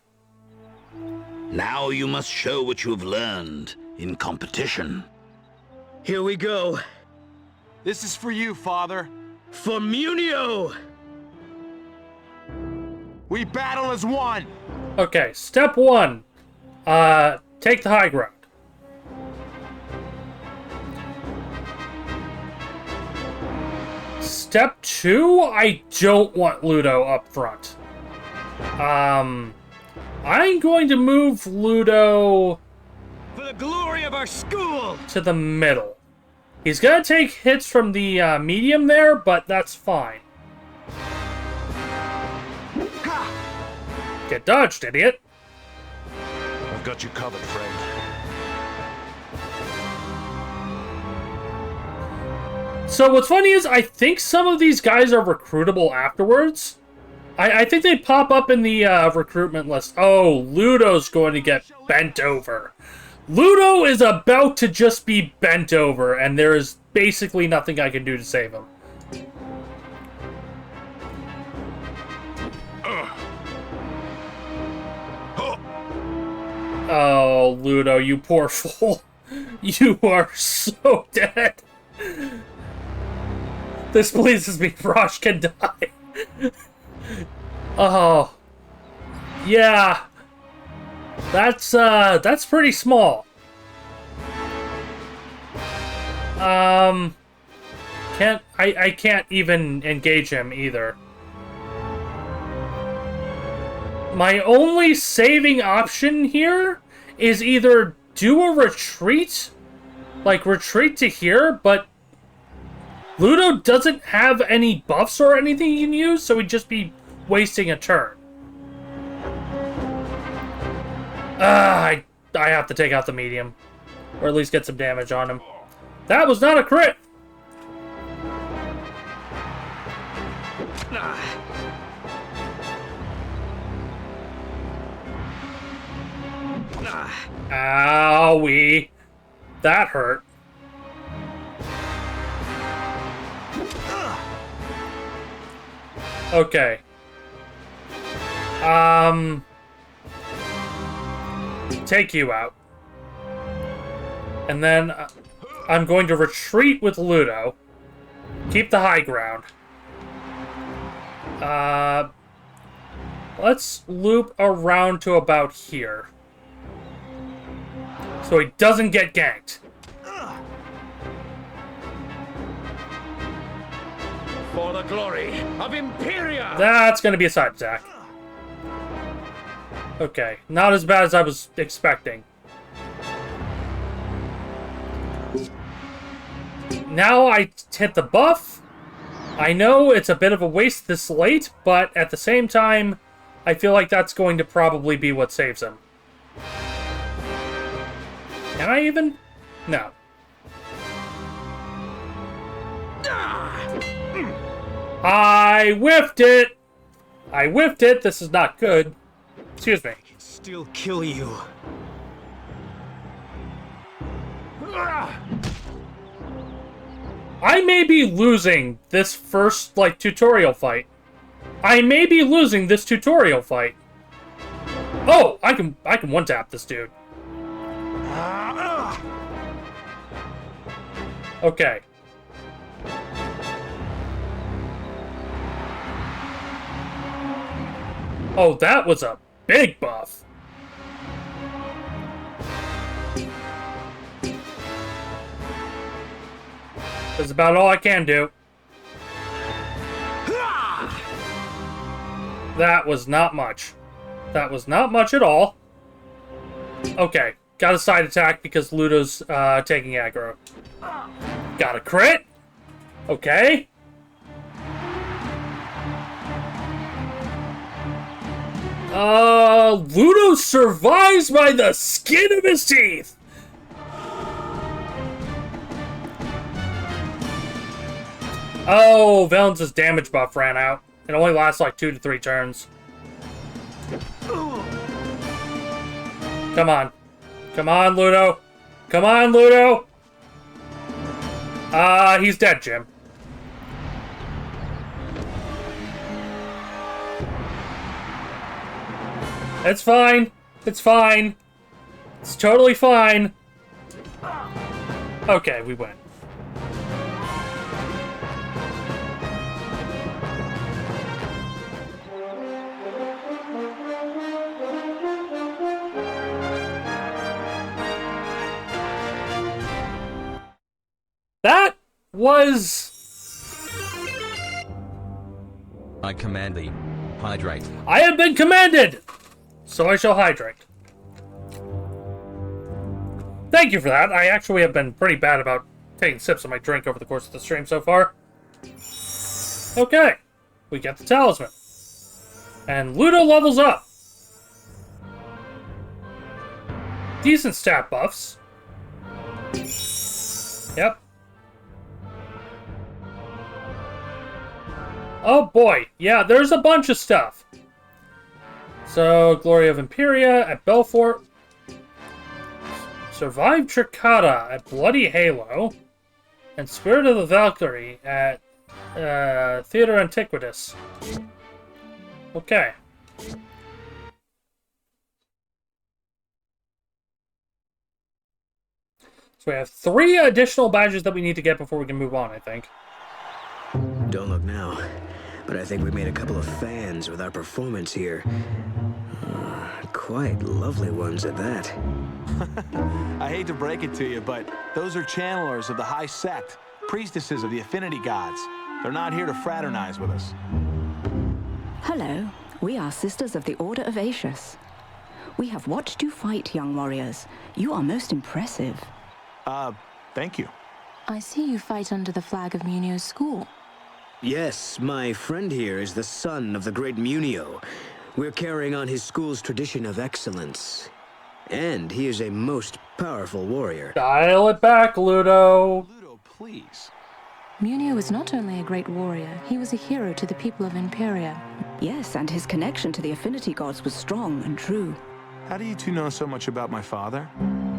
Now you must show what you have learned in competition.
Here we go.
This is for you, Father.
For Munio!
We battle as one.
Okay, step one. Take the high ground. Step two, I don't want Ludo up front. I'm going to move Ludo
for the glory of our school.
to the middle. He's gonna take hits from the medium there, but that's fine. Get dodged, idiot.
I've got you covered, friend.
So what's funny is I think some of these guys are recruitable afterwards. I think they pop up in the recruitment list. Oh, Ludo's going to get bent over. Ludo is about to just be bent over, and there is basically nothing I can do to save him. Oh, Ludo, you poor fool. You are so dead. This pleases me. Rosh can die. Oh. Yeah. That's pretty small. I can't even engage him either. My only saving option here is either do a retreat, like retreat to here, but Ludo doesn't have any buffs or anything he can use, so he'd just be wasting a turn. I have to take out the medium, or at least get some damage on him. That was not a crit! Owie. That hurt. Okay. Take you out. And then I'm going to retreat with Ludo. Keep the high ground. Let's loop around to about here. So he doesn't get ganked.
For the glory of Imperia!
That's going to be a side attack. Okay, not as bad as I was expecting. now I hit the buff. I know it's a bit of a waste this late, but at the same time, I feel like that's going to probably be what saves him. Can I even? No. I whiffed it! I whiffed it. This is not good. Excuse me.
I can still kill you.
I may be losing this first, like, tutorial fight. I may be losing this tutorial fight. Oh, I can one-tap this dude. Okay. Oh, that was a big buff. That's about all I can do. That was not much. That was not much at all. Okay, got a side attack because Ludo's taking aggro. Got a crit. Okay. Ludo survives by the skin of his teeth. Oh, Valens' damage buff ran out. It only lasts like 2 to 3 turns. Come on. Come on, Ludo. Come on, Ludo. He's dead, Jim. It's fine. It's fine. It's totally fine. Okay, we win. That was...
I command thee, hydrate.
I have been commanded! So I shall hydrate. Thank you for that. I actually have been pretty bad about taking sips of my drink over the course of the stream so far. Okay. We get the talisman. And Ludo levels up. Decent stat buffs. Yep. Oh boy, yeah, there's a bunch of stuff. So, Glory of Imperia at Belfort. Survive Tricata at Bloody Halo. And Spirit of the Valkyrie at Theater Antiquitas. Okay. So we have 3 additional badges that we need to get before we can move on, I think.
Don't look now, but I think we made a couple of fans with our performance here. Quite lovely ones at that.
I hate to break it to you, but those are channelers of the High Sect, priestesses of the Affinity Gods. They're not here to fraternize with us.
Hello, we are Sisters of the Order of Aetius. We have watched you fight, young warriors. You are most impressive.
Thank you.
I see you fight under the flag of Munio's school.
Yes, my friend here is the son of the great Munio. We're carrying on his school's tradition of excellence. And he is a most powerful warrior.
Dial it back, Ludo.
Ludo, please.
Munio was not only a great warrior, he was a hero to the people of Imperia.
Yes, and his connection to the Affinity Gods was strong and true.
How do you two know so much about my father?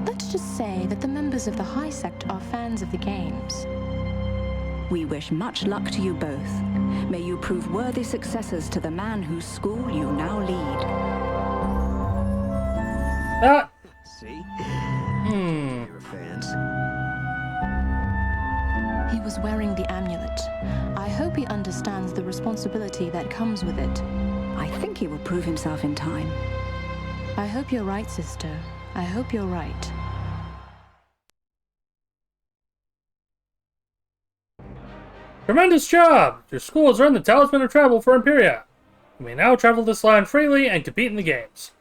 Let's just say that the members of the High Sect are fans of the games.
We wish much luck to you both. May you prove worthy successors to the man whose school you now lead.
See? You're fans.
He was wearing the amulet. I hope he understands the responsibility that comes with it.
I think he will prove himself in time.
I hope you're right, sister. I hope you're right.
Tremendous job! Your school has earned the Talisman of Travel for Imperia. You may now travel this land freely and compete in the games.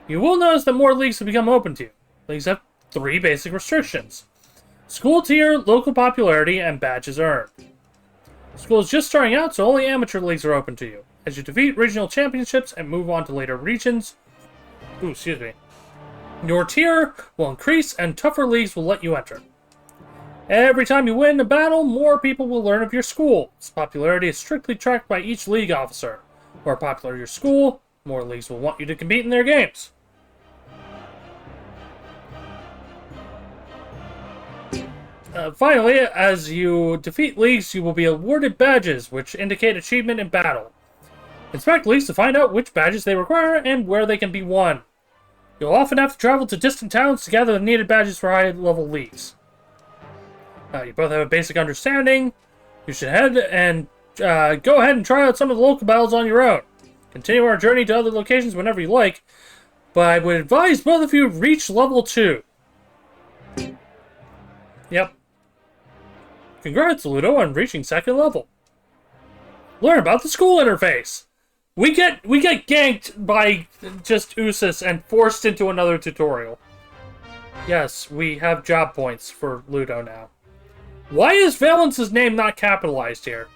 You will notice that more leagues have become open to you. Leagues have 3 basic restrictions. School tier, local popularity, and badges earned. School is just starting out, so only amateur leagues are open to you. As you defeat regional championships and move on to later regions, your tier will increase and tougher leagues will let you enter. Every time you win a battle, more people will learn of your school. Its popularity is strictly tracked by each league officer. The more popular your school, more leagues will want you to compete in their games. Finally, as you defeat leagues, you will be awarded badges, which indicate achievement in battle. Inspect leagues to find out which badges they require and where they can be won. You'll often have to travel to distant towns to gather the needed badges for high-level leagues. You both have a basic understanding. You should go ahead and try out some of the local battles on your own. Continue our journey to other locations whenever you like, but I would advise both of you reach level 2. Yep. Congrats, Ludo, on reaching 2nd level. Learn about the school interface. We get ganked by just Usus and forced into another tutorial. Yes, we have job points for Ludo now. Why is Valence's name not capitalized here?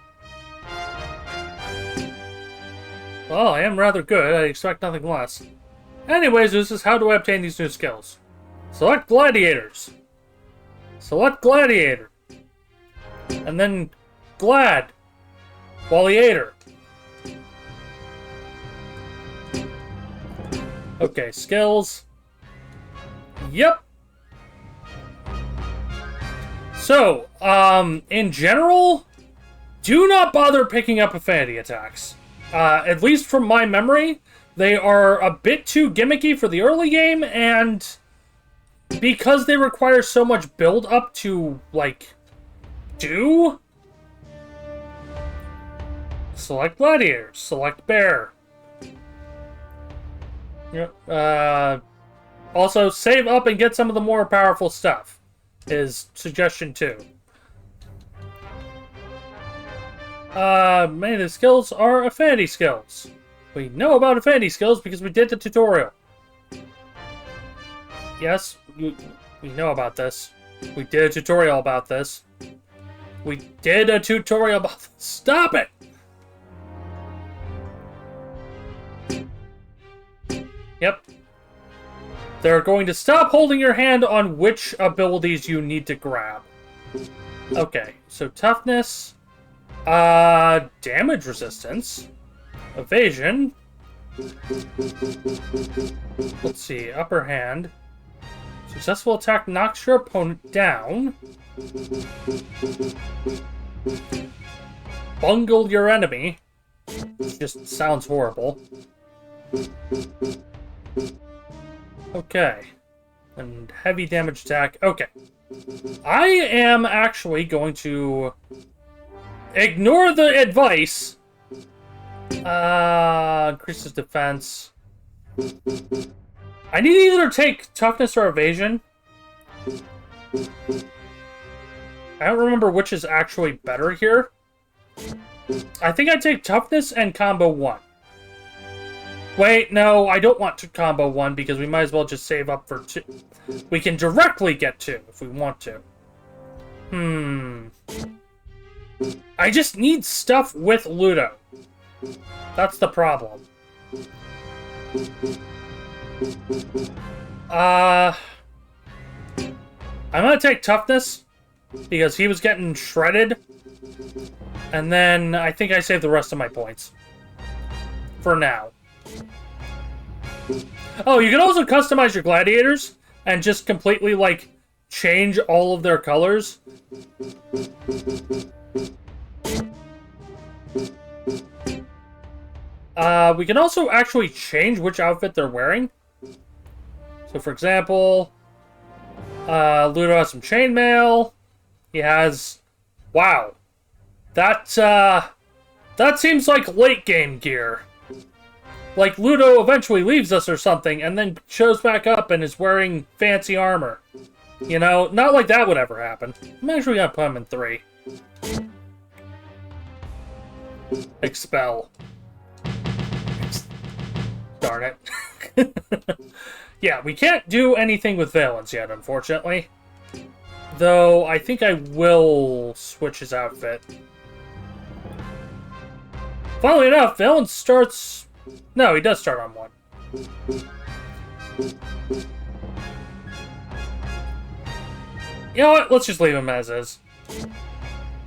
Well, I am rather good. I expect nothing less. Anyways, Usus, how do I obtain these new skills? Select Gladiators. Select Gladiator. And then Glad. Gladiator. Okay, skills. Yep. So, in general, do not bother picking up affinity attacks. At least from my memory, they are a bit too gimmicky for the early game, and because they require so much build-up to, like, do... Select Gladiators. Select Bear. Yep. Also, save up and get some of the more powerful stuff. Is suggestion 2. Many of the skills are affinity skills. We know about affinity skills because we did the tutorial. Yes, we know about this. We did a tutorial about this. We did a tutorial about this. Stop it! Yep. They're going to stop holding your hand on which abilities you need to grab. Okay, so toughness, damage resistance, evasion. Let's see, upper hand. Successful attack knocks your opponent down. Bungle your enemy. Which just sounds horrible. Okay. And heavy damage attack. Okay. I am actually going to ignore the advice. Increases defense. I need to either take toughness or evasion. I don't remember which is actually better here. I think I take toughness and combo 1. Wait, no, I don't want to combo 1 because we might as well just save up for 2. We can directly get 2 if we want to. I just need stuff with Ludo. That's the problem. I'm gonna take toughness because he was getting shredded. And then I think I save the rest of my points. For now. Oh, you can also customize your gladiators and just completely, like, change all of their colors. We can also actually change which outfit they're wearing. So, for example, Ludo has some chainmail. He has... Wow. That seems like late-game gear. Like, Ludo eventually leaves us or something, and then shows back up and is wearing fancy armor. You know, not like that would ever happen. I'm actually gonna put him in 3. Expel. Darn it. Yeah, we can't do anything with Valence yet, unfortunately. Though, I think I will switch his outfit. Funnily enough, Valen starts... No, he does start on 1. You know what? Let's just leave him as is.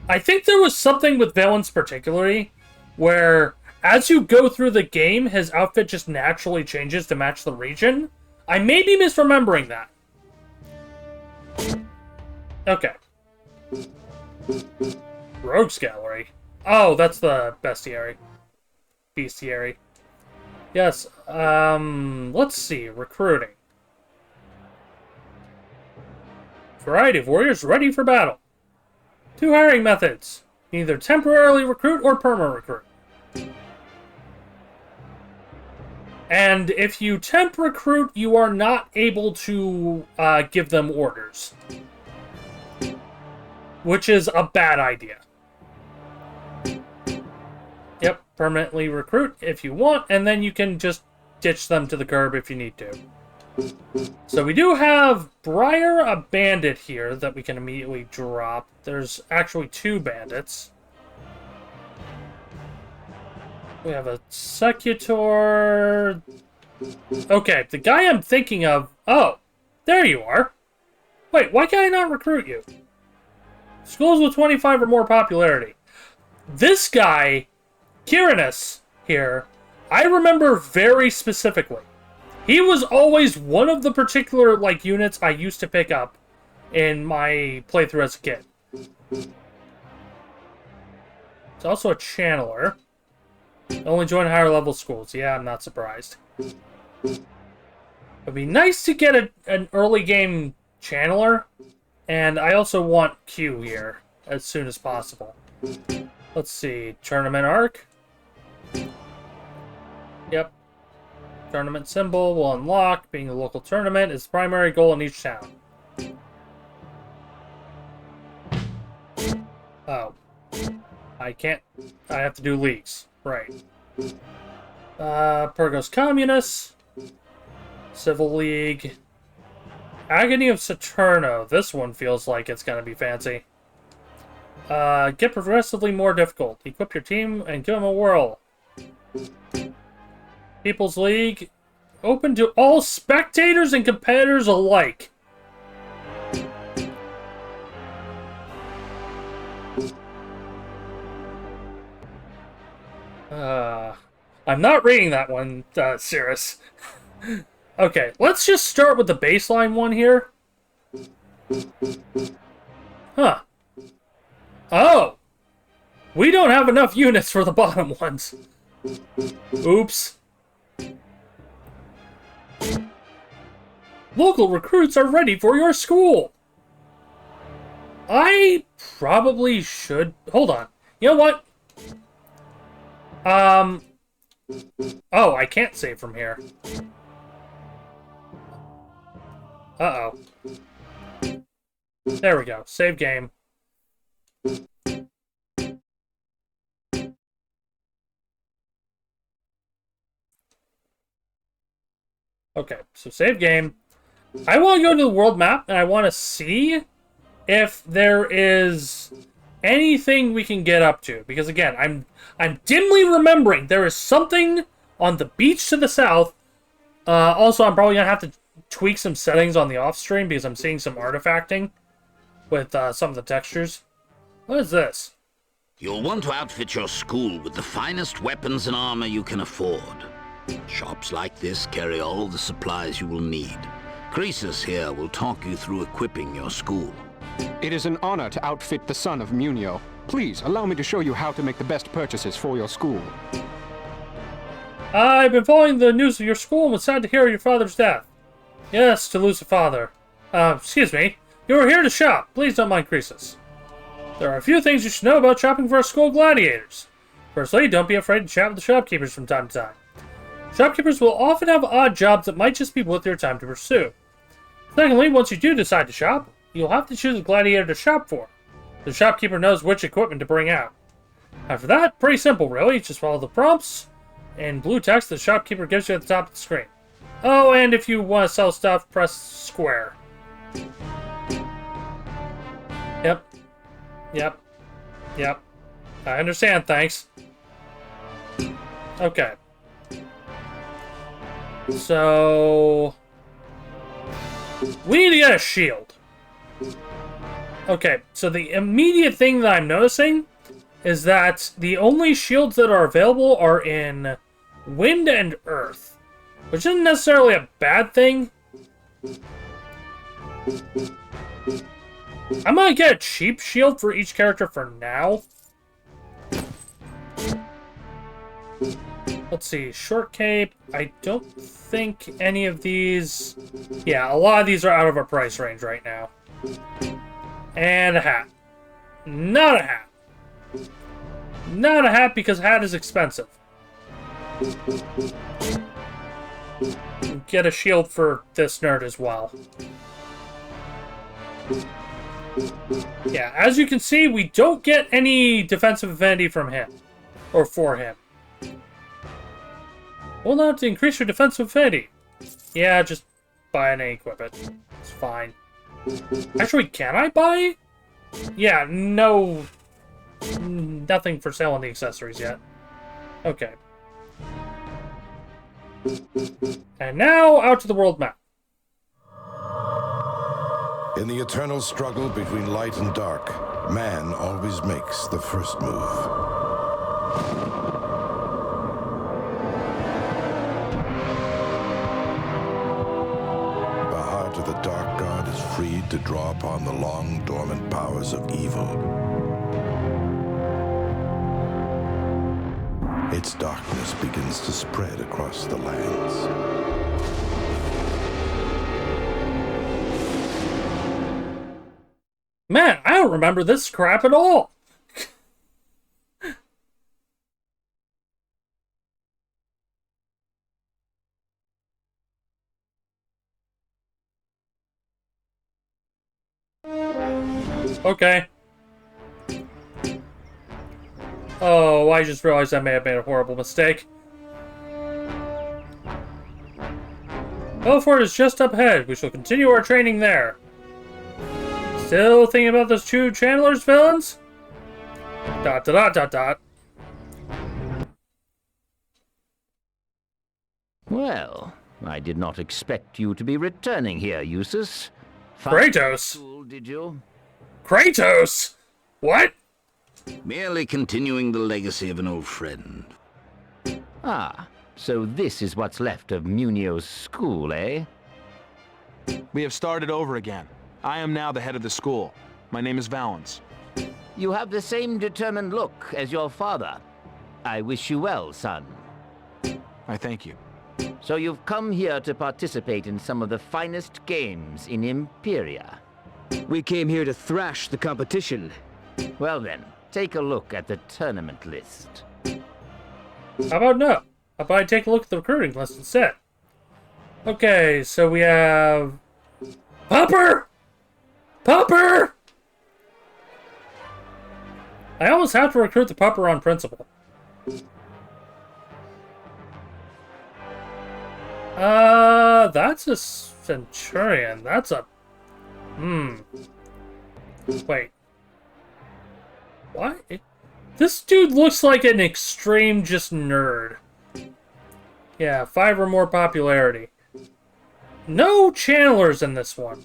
I think there was something with Valen's particularly, where as you go through the game, his outfit just naturally changes to match the region. I may be misremembering that. Okay. Rogues Gallery. Oh, that's the bestiary. Bestiary. Yes, let's see. Recruiting. Variety of warriors ready for battle. 2 hiring methods. Either temporarily recruit or perma-recruit. And if you temp recruit, you are not able to give them orders. Which is a bad idea. Yep, permanently recruit if you want, and then you can just ditch them to the curb if you need to. So we do have Briar, a bandit here that we can immediately drop. There's actually 2 bandits. We have a Secutor. Okay, the guy I'm thinking of... Oh, there you are. Wait, why can I not recruit you? Schools with 25 or more popularity. This guy, Kyranus, here, I remember very specifically. He was always one of the particular, like, units I used to pick up in my playthrough as a kid. It's also a channeler. Only join higher level schools. Yeah, I'm not surprised. It'd be nice to get an early game channeler. And I also want Q here as soon as possible. Let's see. Tournament arc. Yep. Tournament symbol will unlock. Being a local tournament is the primary goal in each town. Oh. I can't... I have to do leagues. Right. Purgos Communists. Civil League. Agony of Saturno. This one feels like it's gonna be fancy. Get progressively more difficult. Equip your team and give them a whirl. People's League. Open to all spectators and competitors alike. I'm not reading that one, Cirrus. Okay, let's just start with the baseline one here. Huh. Oh! We don't have enough units for the bottom ones. Oops. Local recruits are ready for your school. I probably should... Hold on. You know what? Oh, I can't save from here. Uh-oh. There we go. Save game. Okay, so save game. I want to go to the world map, and I want to see if there is anything we can get up to. Because, again, I'm dimly remembering there is something on the beach to the south. Also, I'm probably going to have to tweak some settings on the off-stream because I'm seeing some artifacting with some of the textures. What is this?
You'll want to outfit your school with the finest weapons and armor you can afford. Shops like this carry all the supplies you will need. Croesus here will talk you through equipping your school.
It is an honor to outfit the son of Munio. Please, allow me to show you how to make the best purchases for your school.
I've been following the news of your school and was sad to hear of your father's death. Yes, to lose a father. Excuse me. You are here to shop. Please don't mind Croesus. There are a few things you should know about shopping for our school gladiators. Firstly, don't be afraid to chat with the shopkeepers from time to time. Shopkeepers will often have odd jobs that might just be worth your time to pursue. Secondly, once you do decide to shop, you'll have to choose a gladiator to shop for. The shopkeeper knows which equipment to bring out. After that, pretty simple really, just follow the prompts in blue text the shopkeeper gives you at the top of the screen. Oh, and if you want to sell stuff, press square. Yep. Yep. I understand, thanks. Okay. So... we need to get a shield. Okay, so the immediate thing that I'm noticing is that the only shields that are available are in Wind and Earth, which isn't necessarily a bad thing. I'm gonna get a cheap shield for each character for now. Let's see, short cape. I don't think any of these... yeah, a lot of these are out of our price range right now. And a hat. Not a hat. Not a hat because hat is expensive. Get a shield for this nerd as well. Yeah, as you can see, we don't get any defensive affinity from him. Or for him. Well, not to increase your defensive affinity. Yeah, just buy and equip it. It's fine. Actually, can I buy? Yeah, no... nothing for sale on the accessories yet. Okay. And now, out to the world map.
In the eternal struggle between light and dark, man always makes the first move. The heart of the Dark God is freed to draw upon the long dormant powers of evil. Its darkness begins to spread across the lands.
Man, I don't remember this crap at all. Okay. Oh, I just realized I may have made a horrible mistake. Belfort is just up ahead. We shall continue our training there. Still thinking about those two Chandler's villains? ...
Well, I did not expect you to be returning here, Eustace.
Kratos?
School, did you?
Kratos? What?
Merely continuing the legacy of an old friend.
Ah, so this is what's left of Munio's school, eh?
We have started over again. I am now the head of the school. My name is Valens.
You have the same determined look as your father. I wish you well, son.
I thank you.
So you've come here to participate in some of the finest games in Imperia.
We came here to thrash the competition.
Well then, take a look at the tournament list.
How about no? How about I take a look at the recruiting list instead? Okay, so we have... Pupper! Pupper! I almost have to recruit the Pupper on principle. That's a Centurion. That's a... Wait. What? This dude looks like an extreme just nerd. Yeah, 5 or more popularity. No channelers in this one.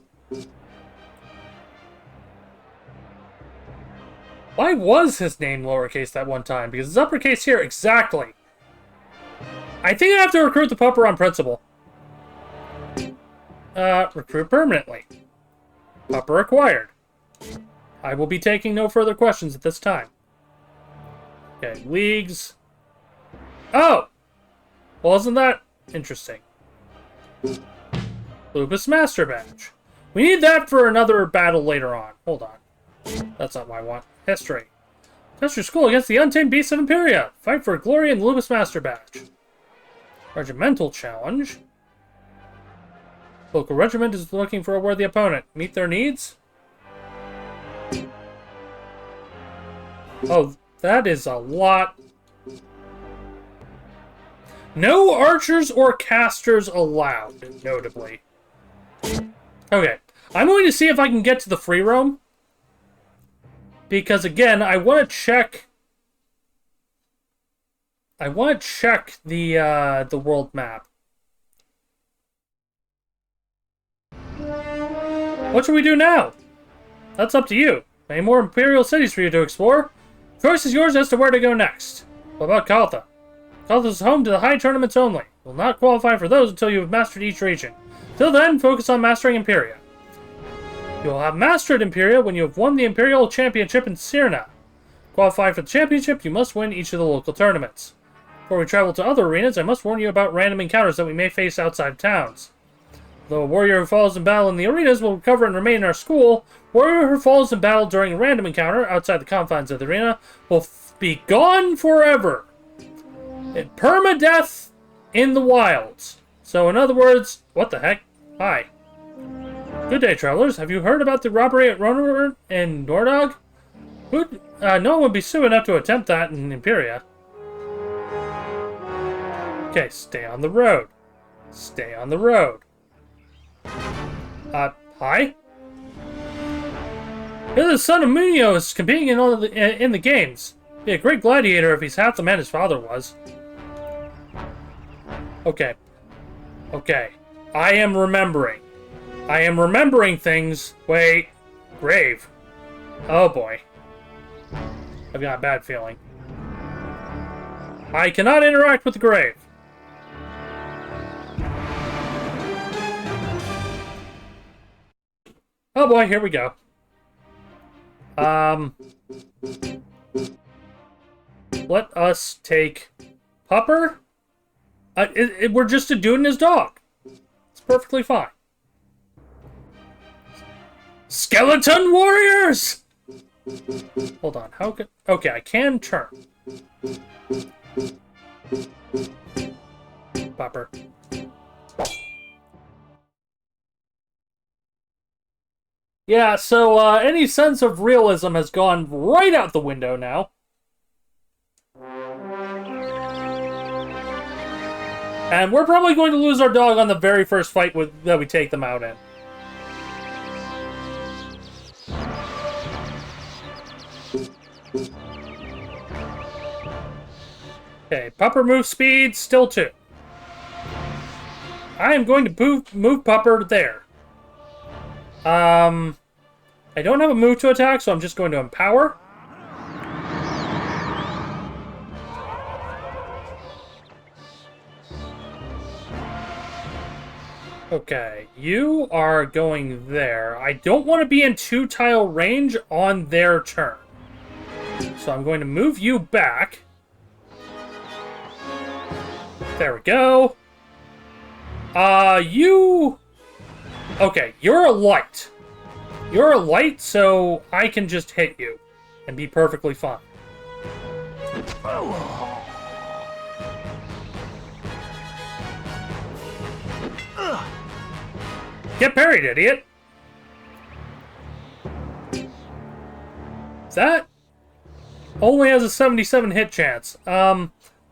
Why was his name lowercase that one time? Because it's uppercase here, exactly. I think I have to recruit the Pupper on principle. Recruit permanently. Pupper acquired. I will be taking no further questions at this time. Okay, leagues. Oh! Well, isn't that interesting? Lupus Master Badge. We need that for another battle later on. Hold on. That's not what I want. History. Test your school against the untamed beasts of Imperia. Fight for glory and the Lupus Master Badge. Regimental challenge. Local regiment is looking for a worthy opponent. Meet their needs? Oh, that is a lot. No archers or casters allowed, notably. Okay, I'm going to see if I can get to the free roam. Because again, I want to check. I want to check the world map. What should we do now? That's up to you. Any more Imperial cities for you to explore? Choice is yours as to where to go next. What about Kaltha? Kaltha is home to the high tournaments only. You will not qualify for those until you have mastered each region. Till then, focus on mastering Imperia. You will have mastered Imperia when you have won the Imperial Championship in Sirna. Qualify for the championship, you must win each of the local tournaments. Before we travel to other arenas, I must warn you about random encounters that we may face outside towns. Though a warrior who falls in battle in the arenas will recover and remain in our school, a warrior who falls in battle during a random encounter outside the confines of the arena will be gone forever. Permadeath in the wilds. So in other words, what the heck? Hi. Good day, travelers. Have you heard about the robbery at Ronor and Nordog? No one would be stupid enough to attempt that in Imperia. Okay, stay on the road. Stay on the road. Hi? You're the son of Munio is competing in the games. Be a great gladiator if he's half the man his father was. Okay. Okay. I am remembering. I am remembering things. Wait. Grave. Oh boy. I've got a bad feeling. I cannot interact with the grave. Oh boy, here we go. Let us take Pupper. We're just a dude and his dog. It's perfectly fine. Skeleton warriors! Hold on, how could... Okay, I can turn. Pupper. Yeah, so any sense of realism has gone right out the window now. And we're probably going to lose our dog on the very first fight that we take them out in. Okay, Pupper move speed, still 2. I am going to move Pupper there. I don't have a move to attack, so I'm just going to empower. Okay, you are going there. I don't want to be in 2-tile range on their turn. So I'm going to move you back. There we go. You... Okay, you're a light. You're a light, so I can just hit you and be perfectly fine. Get parried, idiot! That only has a 77 hit chance.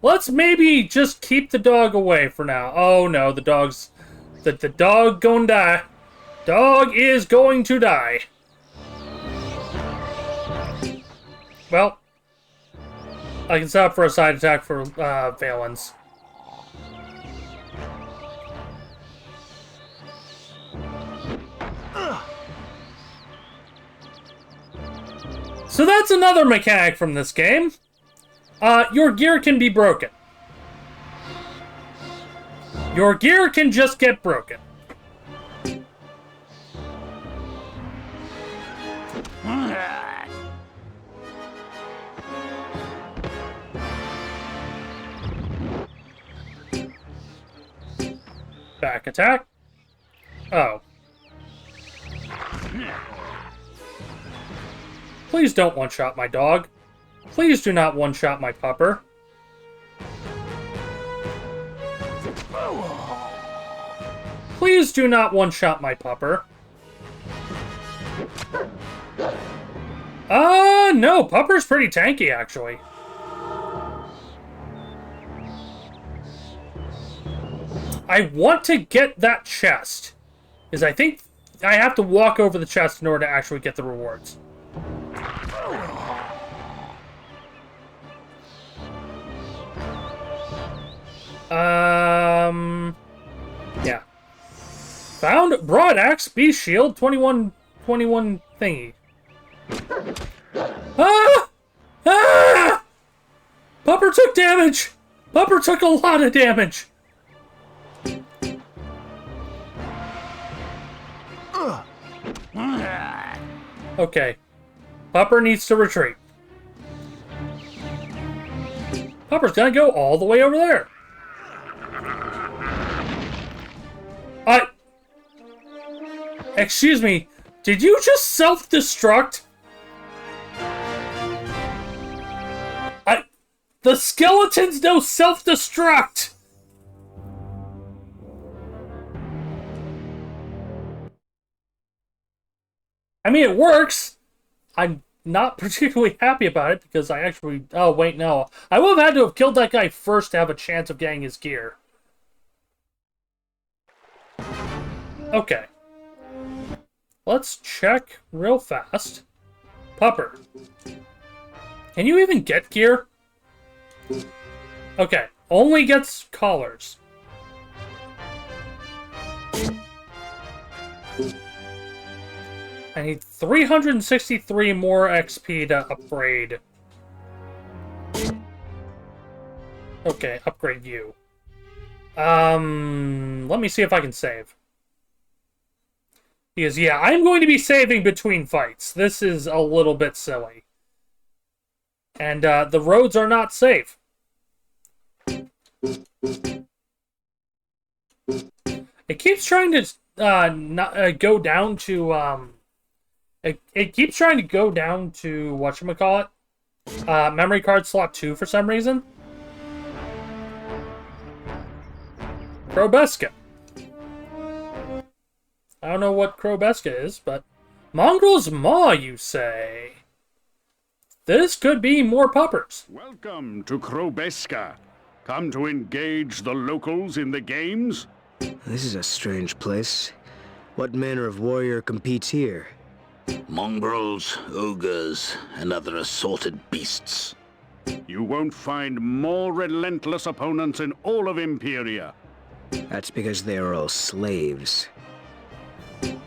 Let's maybe just keep the dog away for now. Oh no, the dog's... The dog gonna die. Dog is going to die. Well, I can set up for a side attack for Valens. So that's another mechanic from this game. Your gear can be broken. Your gear can just get broken. Back attack. Oh. Please don't one-shot my dog. Please do not one-shot my pupper. Please do not one-shot my pupper. No, Pupper's pretty tanky, actually. I want to get that chest, because I think I have to walk over the chest in order to actually get the rewards. Yeah. Found broad axe, beast shield, 21 thingy. Ah! Ah! Pupper took damage! Pupper took a lot of damage! Okay. Pupper needs to retreat. Pupper's gonna go all the way over there. Excuse me, did you just self-destruct? The skeletons know self-destruct! I mean, it works. I'm not particularly happy about it because I actually... Oh, wait, no. I would have had to have killed that guy first to have a chance of getting his gear. Okay. Let's check real fast. Pupper. Can you even get gear? Okay. Only gets collars. I need 363 more XP to upgrade. Okay, upgrade you. Let me see if I can save. Because, yeah, I'm going to be saving between fights. This is a little bit silly. And, the roads are not safe. It keeps trying to, go down to, It keeps trying to go down to, whatchamacallit? Memory card slot 2 for some reason. Krobeska. I don't know what Krobeska is, but... Mongrel's Maw, you say? This could be more puppers.
Welcome to Krobeska. Come to engage the locals in the games?
This is a strange place. What manner of warrior competes here?
Mongrels, ogres, and other assorted beasts.
You won't find more relentless opponents in all of Imperia.
That's because they are all slaves.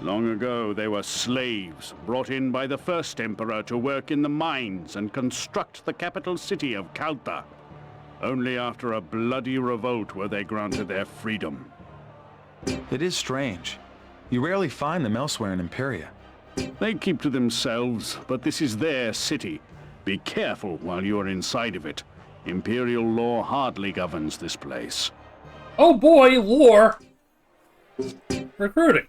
Long ago, they were slaves, brought in by the first emperor to work in the mines and construct the capital city of Kalta. Only after a bloody revolt were they granted their freedom.
It is strange. You rarely find them elsewhere in Imperia.
They keep to themselves, but this is their city. Be careful while you are inside of it. Imperial law hardly governs this place.
Oh boy, lore! Recruiting.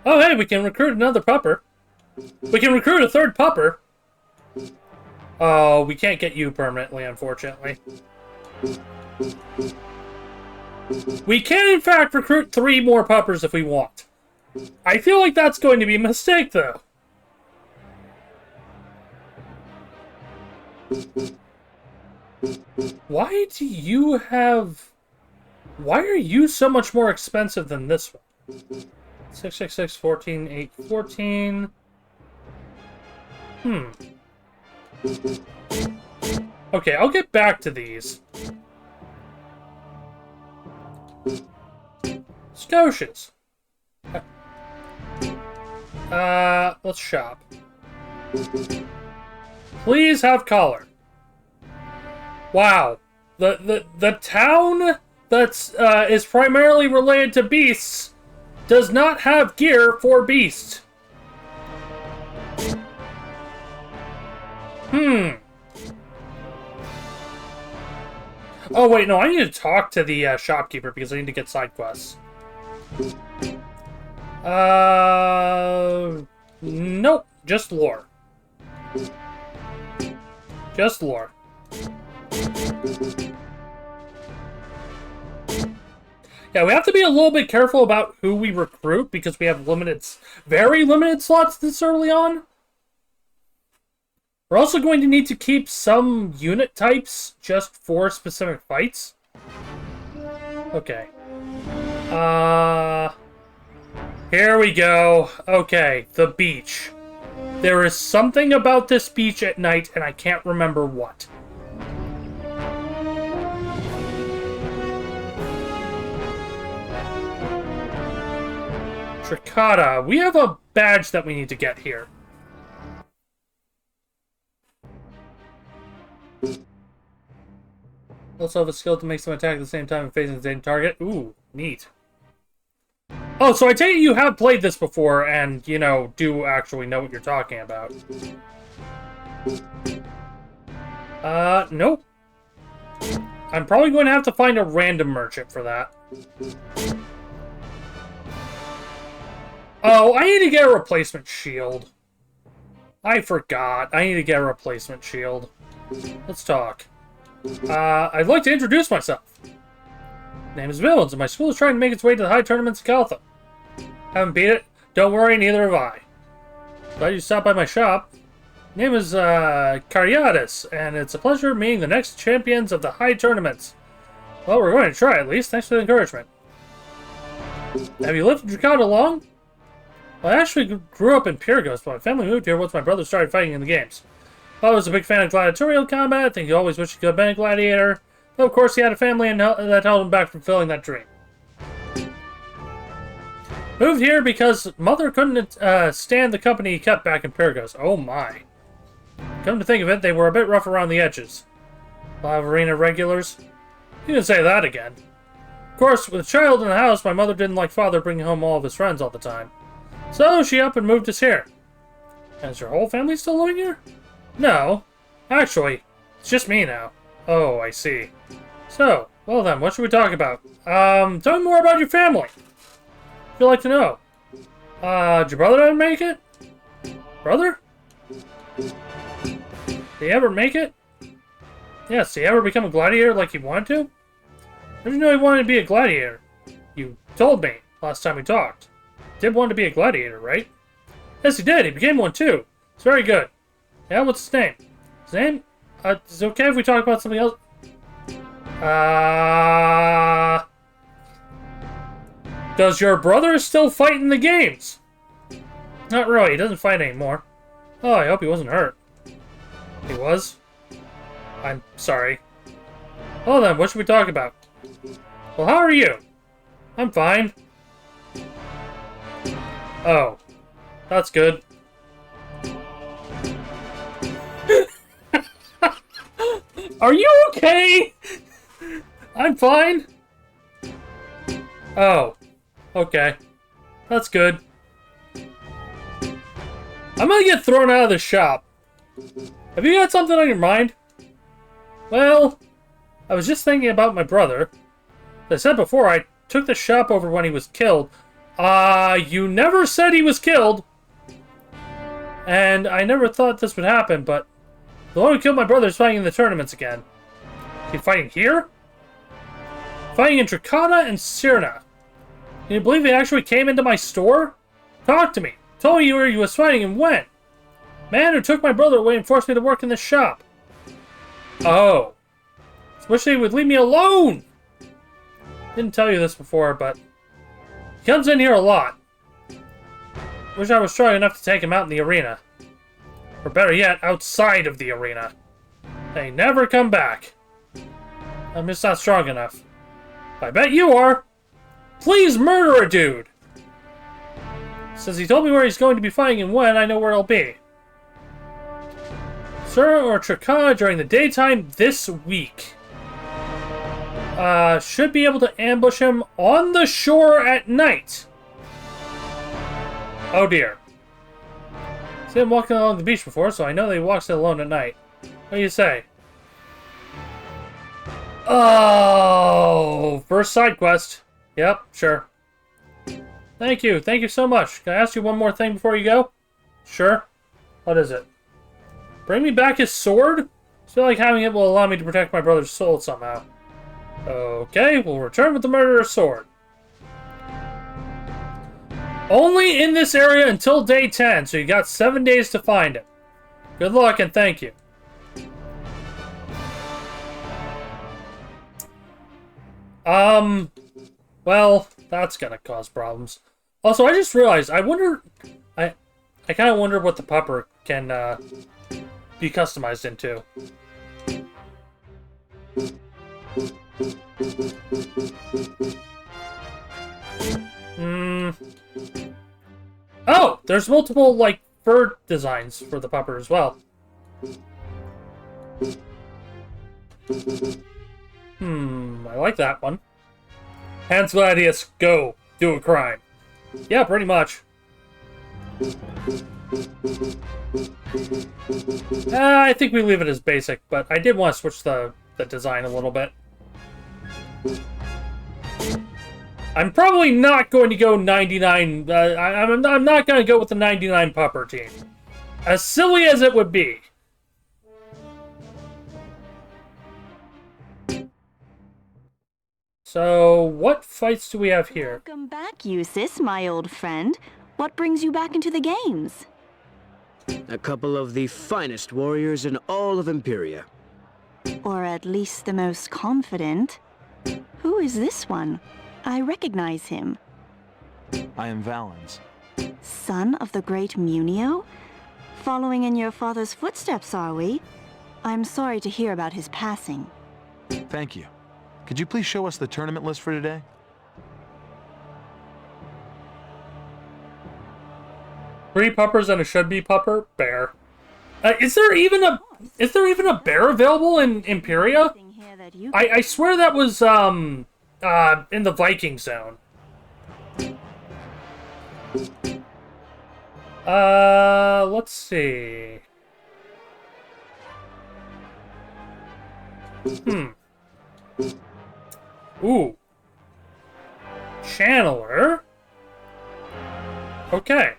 Oh hey, we can recruit another pupper. We can recruit a third pupper. Oh, we can't get you permanently, unfortunately. We can, in fact, recruit 3 more puppers if we want. I feel like that's going to be a mistake, though. Why do you have... Why are you so much more expensive than this one? 666, 14, 8, 14... Okay, I'll get back to these. Scotias. Let's shop. Please have collar. Wow. The town that's is primarily related to beasts does not have gear for beasts. Oh wait, no, I need to talk to the shopkeeper because I need to get side quests. Nope, just lore. Just lore. Yeah, we have to be a little bit careful about who we recruit because we have very limited slots this early on. We're also going to need to keep some unit types just for specific fights. Okay. Here we go. Okay, the beach. There is something about this beach at night, and I can't remember what. Tricata. We have a badge that we need to get here. Also have a skill to make some attack at the same time and facing the same target. Ooh, neat. Oh, so I take it you have played this before and, you know, do actually know what you're talking about. Nope. I'm probably going to have to find a random merchant for that. Oh, I need to get a replacement shield. I forgot. I need to get a replacement shield. Let's talk. I'd like to introduce myself. My name is Villains, and my school is trying to make its way to the high tournaments of Caltha. Haven't beat it? Don't worry, neither have I. Glad you stopped by my shop. My name is, Gladius, and it's a pleasure meeting the next champions of the high tournaments. Well, we're going to try at least. Thanks for the encouragement. Have you lived in Dracada long? Well, I actually grew up in Pyrgos, but my family moved here once my brother started fighting in the games. I was a big fan of gladiatorial combat. I think he always wished he could have been a gladiator. But of course, he had a family that held him back from fulfilling that dream. Moved here because mother couldn't stand the company he kept back in Pyrgos. Oh my. Come to think of it, they were a bit rough around the edges. A lot of arena regulars. You didn't say that again. Of course, with a child in the house, my mother didn't like father bringing home all of his friends all the time. So she up and moved us here. And is your whole family still living here? No. Actually, it's just me now. Oh, I see. So, well then, what should we talk about? Tell me more about your family. I'd like to know. Did your brother ever make it? Brother? Did he ever make it? Yes, did he ever become a gladiator like he wanted to? How did you know he wanted to be a gladiator? You told me last time we talked. He did want to be a gladiator, right? Yes, he did. He became one too. It's very good. Yeah, what's his name? His name? Is it okay if we talk about something else? Does your brother still fight in the games? Not really. He doesn't fight anymore. Oh, I hope he wasn't hurt. He was? I'm sorry. Well then, what should we talk about? Well, how are you? I'm fine. Oh. That's good. Are you okay? I'm fine. Oh. Okay. That's good. I'm gonna get thrown out of the shop. Have you got something on your mind? Well, I was just thinking about my brother. As I said before, I took the shop over when he was killed. You never said he was killed. And I never thought this would happen, but the one who killed my brother is fighting in the tournaments again. Is he fighting here? Fighting in Dracada and Sirna. Can you believe he actually came into my store? Talk to me. Told me where he was fighting and when. Man who took my brother away and forced me to work in this shop. Oh. Wish they would leave me alone. Didn't tell you this before, but he comes in here a lot. Wish I was strong enough to take him out in the arena. Or better yet, outside of the arena. They never come back. I'm just not strong enough. I bet you are. Please murder a dude. Since he told me where he's going to be fighting and when, I know where I'll be. Sir or Tricada during the daytime this week. Should be able to ambush him on the shore at night. Oh dear. Seen him walking along the beach before, so I know that he walks it alone at night. What do you say? Oh, first side quest. Yep, sure. Thank you so much. Can I ask you one more thing before you go? Sure. What is it? Bring me back his sword? I feel like having it will allow me to protect my brother's soul somehow. Okay, we'll return with the murderer's sword. Only in this area until day 10, so you got 7 days to find it. Good luck and thank you. Well, that's gonna cause problems. Also, I just realized, I wonder... I kind of wonder what the pupper can, be customized into. Oh, there's multiple, like, fur designs for the pupper as well. I like that one. Hans Gladius, go. Do a crime. Yeah, pretty much. I think we leave it as basic, but I did want to switch the design a little bit. I'm probably not going to go 99... I'm not going to go with the 99 pupper team. As silly as it would be. So, what fights do we have here?
Welcome back, Eustace, my old friend. What brings you back into the games?
A couple of the finest warriors in all of Imperia.
Or at least the most confident. Who is this one? I recognize him.
I am Valens.
Son of the great Munio? Following in your father's footsteps, are we? I'm sorry to hear about his passing.
Thank you. Could you please show us the tournament list for today?
Three puppers and a should-be pupper? Bear. Is there even a bear available in Imperia? I swear that was in the Viking zone. Let's see. Ooh. Channeler. Okay.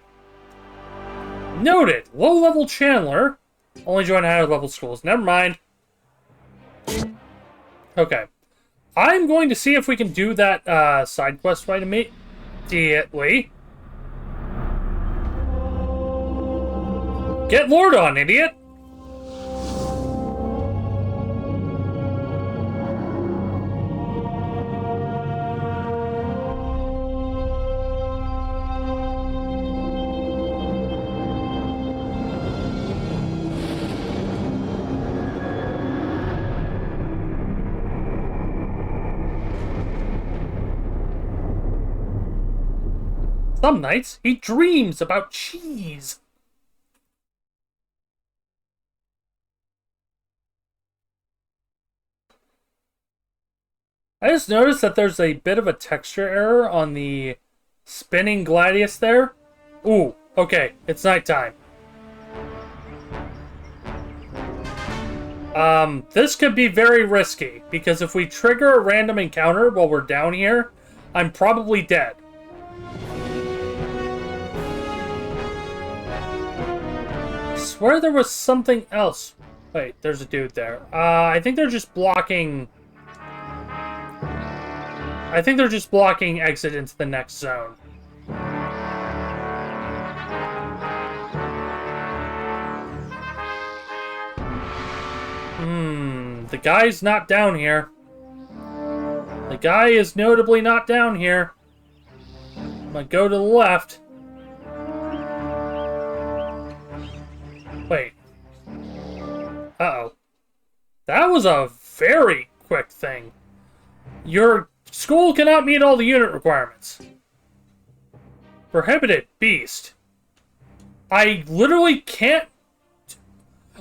Noted. Low-level Channeler. Only join higher-level schools. Never mind. Okay. I'm going to see if we can do that side quest right immediately. Get Lord on, idiot! Some nights, he dreams about cheese. I just noticed that there's a bit of a texture error on the spinning Gladius there. Ooh, okay, it's nighttime. This could be very risky, because if we trigger a random encounter while we're down here, I'm probably dead. I swear there was something else. Wait, there's a dude there. I think they're just blocking... I think they're just blocking exit into the next zone. The guy's not down here. The guy is notably not down here. I'm gonna go to the left. Wait. Uh-oh. That was a very quick thing. Your school cannot meet all the unit requirements. Prohibited beast. I literally can't...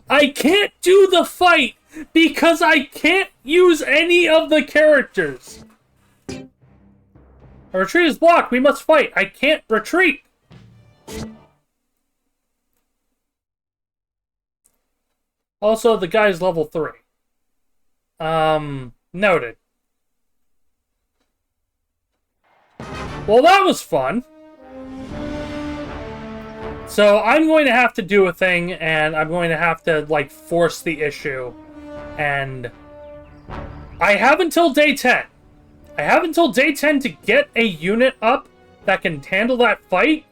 I can't do the fight because I can't use any of the characters. Our retreat is blocked. We must fight. I can't retreat. Also, the guy's level 3. Noted. Well, that was fun. So, I'm going to have to do a thing, and I'm going to have to, like, force the issue. And I have until day 10. I have until day 10 to get a unit up that can handle that fight.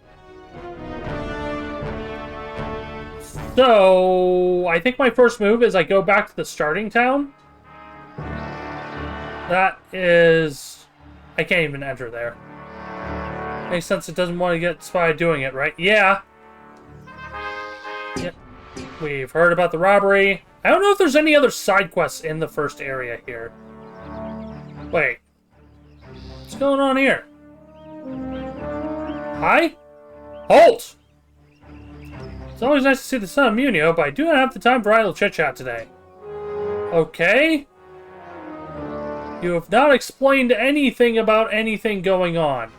So, I think my first move is I go back to the starting town. That is... I can't even enter there. Makes sense it doesn't want to get spied doing it, right? Yeah. Yep. We've heard about the robbery. I don't know if there's any other side quests in the first area here. Wait. What's going on here? Hi? Halt! It's always nice to see the son of Munio, but I do not have the time for idle chit-chat today. Okay. You have not explained anything about anything going on,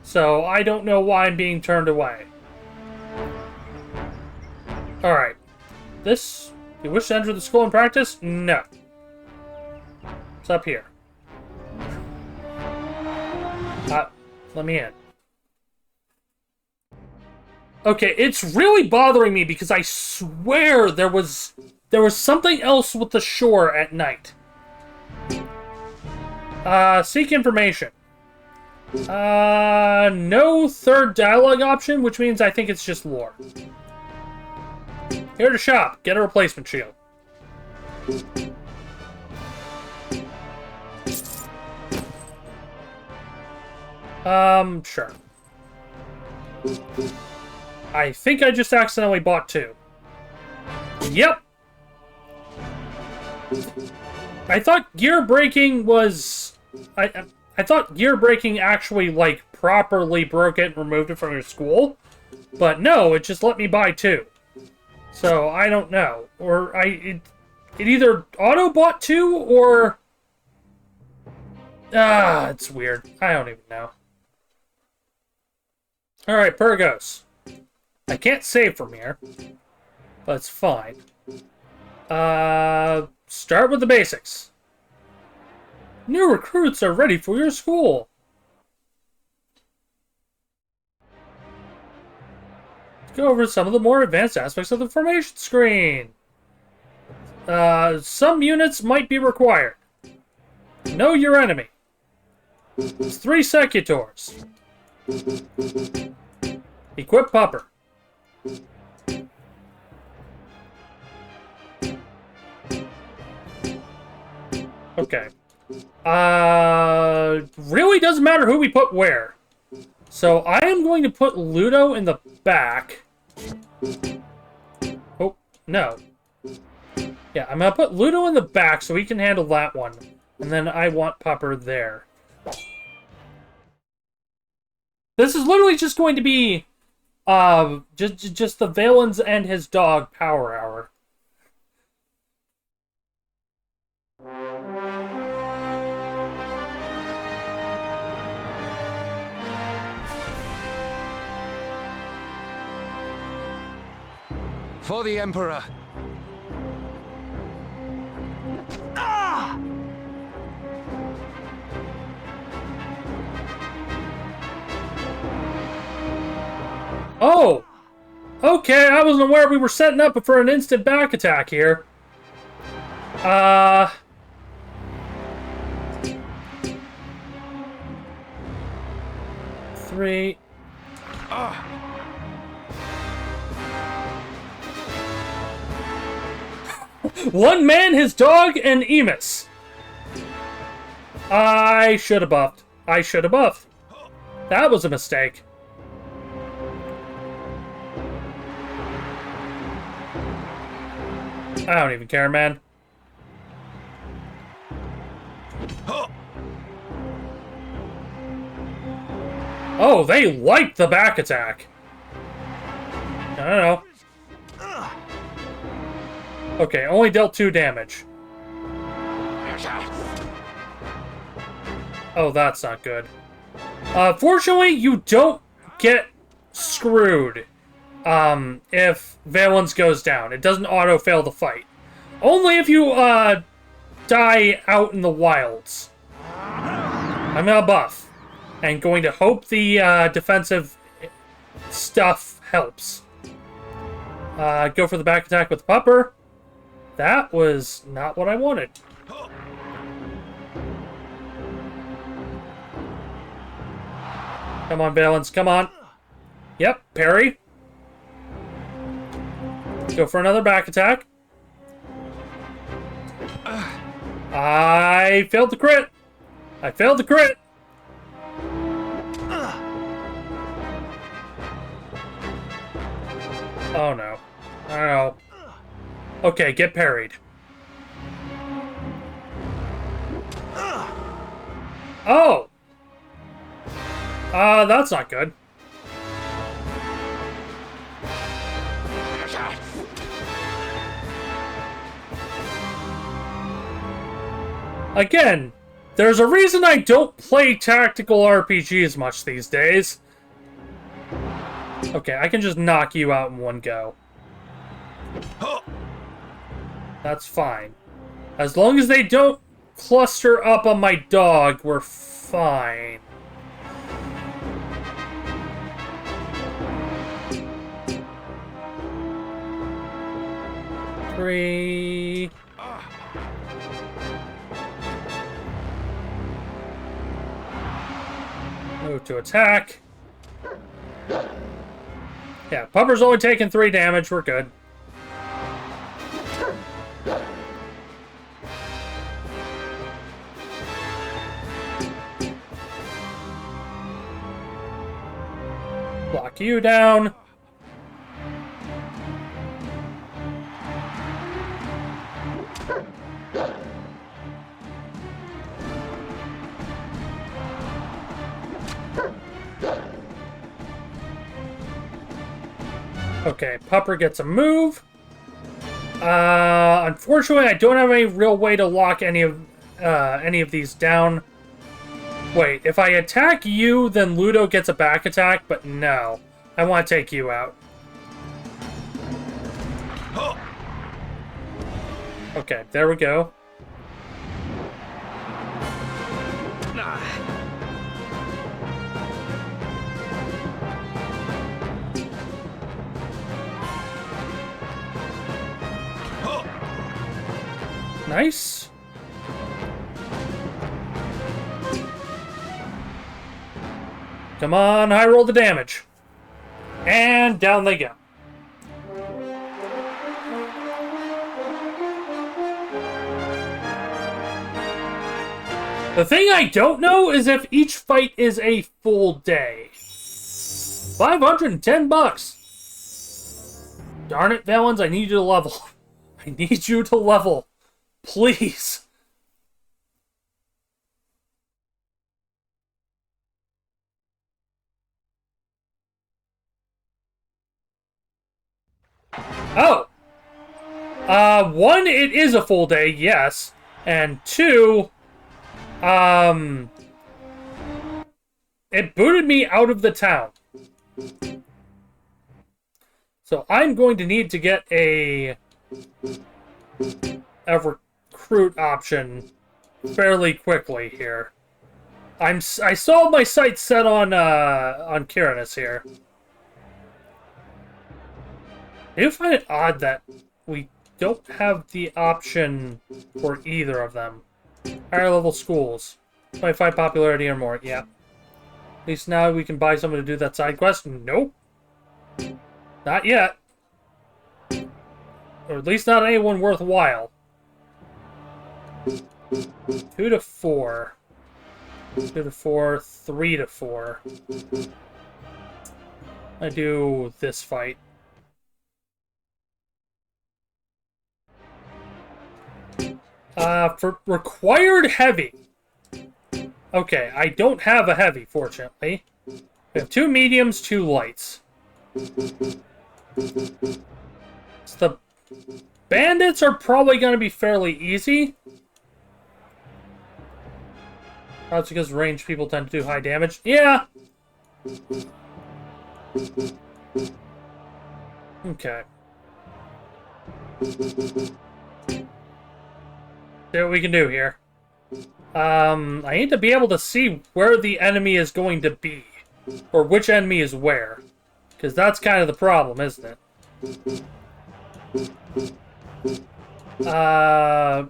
so I don't know why I'm being turned away. Alright. This... You wish to enter the school and practice? No. It's up here. Let me in. Okay, it's really bothering me because I swear there was something else with the shore at night. Seek information. No third dialogue option, which means I think it's just lore. Here to shop. Get a replacement shield. Sure. I think I just accidentally bought 2. Yep! I thought gear braking was... I thought gear braking actually, like, properly broke it and removed it from your school. But no, it just let me buy 2. So, I don't know. Or, it either auto-bought 2, or... it's weird. I don't even know. Alright, Purgos. I can't save from here, but it's fine. Start with the basics. New recruits are ready for your school. Let's go over some of the more advanced aspects of the formation screen. Some units might be required. Know your enemy. It's 3 Secutors. Equip Pupper. Okay. Really doesn't matter who we put where. So I am going to put Ludo in the back. Oh, no. Yeah, I'm going to put Ludo in the back so he can handle that one. And then I want Pupper there. This is literally just going to be just the Valens and his dog power hour.
For the Emperor.
Oh! Okay, I wasn't aware we were setting up for an instant back attack here. 3. One man, his dog, and Emus. I should have buffed. I should have buffed. That was a mistake. I don't even care, man. Oh, they like the back attack. I don't know. Okay, only dealt 2 damage. Oh, that's not good. Fortunately, you don't get screwed if Valens goes down. It doesn't auto-fail the fight. Only if you die out in the wilds. I'm gonna buff. And going to hope the defensive stuff helps. Go for the back attack with Pupper. That was not what I wanted. Come on, Valens, come on. Yep, parry. Go for another back attack. I failed the crit. I failed the crit. Oh no. Oh. Okay, get parried. Oh! That's not good. Again, there's a reason I don't play tactical RPGs much these days. Okay, I can just knock you out in one go. That's fine. As long as they don't cluster up on my dog, we're fine. Three. Move to attack. Yeah, Pupper's only taking 3 damage. We're good. Block you down. Okay, Pupper gets a move. Unfortunately, I don't have any real way to lock any of these down. Wait, if I attack you, then Ludo gets a back attack, but no. I want to take you out. Okay, there we go. Nice. Come on, high roll the damage. And down they go. The thing I don't know is if each fight is a full day. 510 bucks. Darn it, Valens, I need you to level. I need you to level. Please. Oh. 1, it is a full day, yes. And 2, it booted me out of the town. So I'm going to need to get a recruit option fairly quickly here. I saw my sights set on Kyranus here. I do find it odd that we don't have the option for either of them. Higher level schools. 25 popularity or more, yeah. At least now we can buy someone to do that side quest. Nope. Not yet. Or at least not anyone worthwhile. 2 to 4. 2 to 4, 3 to 4. I do this fight. For required heavy. Okay, I don't have a heavy, fortunately. We have 2 mediums, 2 lights. So the bandits are probably going to be fairly easy. That's because ranged people tend to do high damage. Yeah! Okay. See what we can do here. I need to be able to see where the enemy is going to be. Or which enemy is where. Because that's kind of the problem, isn't it? Oh.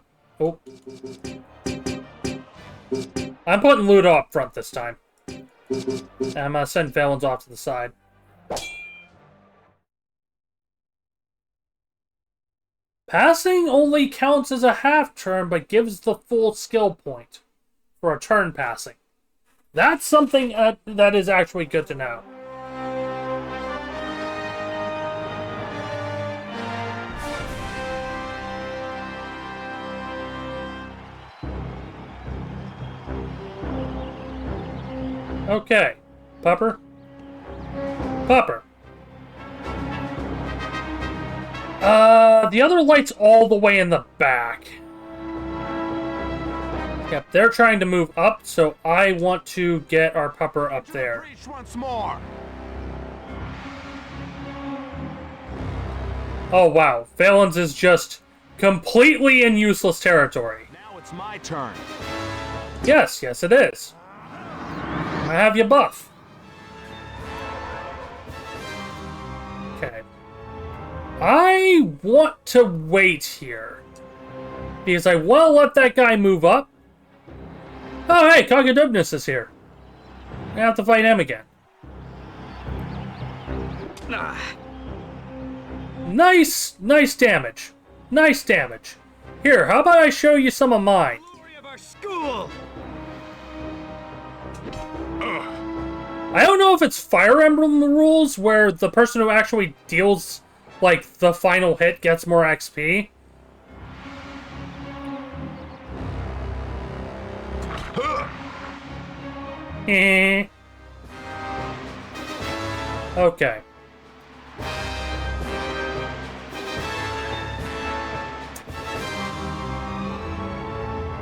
I'm putting Ludo up front this time. And I'm gonna send Valens off to the side. Passing only counts as a half turn, but gives the full skill point for a turn passing. That's something that is actually good to know. Okay, Pupper. Pupper. The other light's all the way in the back. Yep, they're trying to move up, so I want to get our pupper up there.
Once more.
Oh wow, Valens is just completely in useless territory.
Now it's my turn.
Yes, yes it is. I have you buff. Okay. I want to wait here. Because I want to let that guy move up. Oh hey, Cogadubnus is here. I have to fight him again. Nice damage. Nice damage. Here, how about I show you some of mine?
School.
I don't know if it's Fire Emblem rules where the person who actually deals, like, the final hit gets more XP. Okay.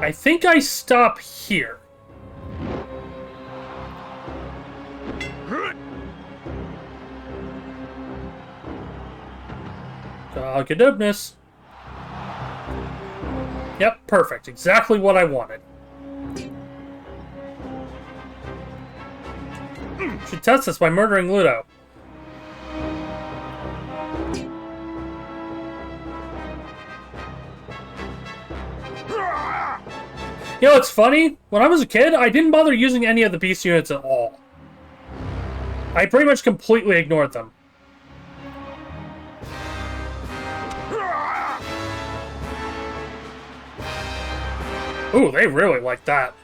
I think I stop here. Goodness. Yep, perfect. Exactly what I wanted. Should test this by murdering Ludo. You know, it's funny. When I was a kid, I didn't bother using any of the beast units at all. I pretty much completely ignored them. Ooh, they really like that.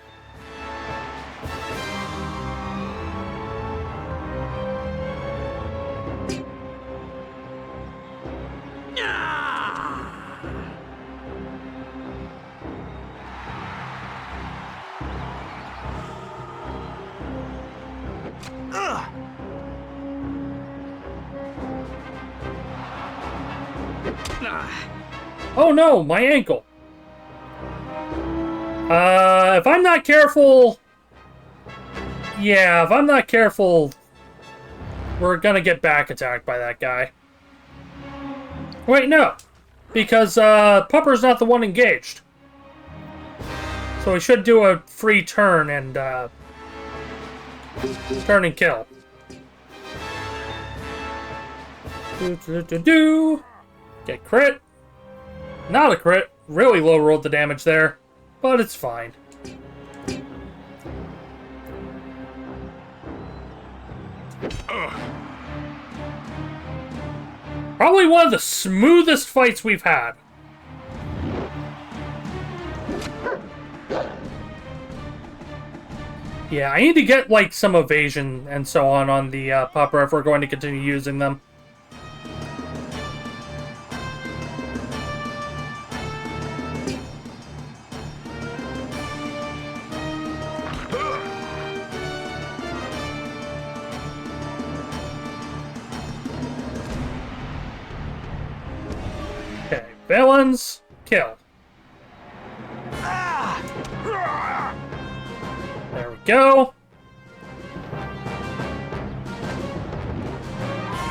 Oh no, my ankle. If I'm not careful... Yeah, if I'm not careful, we're gonna get back attacked by that guy. Wait, no. Because, Pupper's not the one engaged. So we should do a free turn and, turn and kill. Get crit. Not a crit. Really low rolled the damage there. But it's fine. Probably one of the smoothest fights we've had. Yeah, I need to get, like, some evasion and so on the Pupper if we're going to continue using them. Okay, Valens, kill. There we go.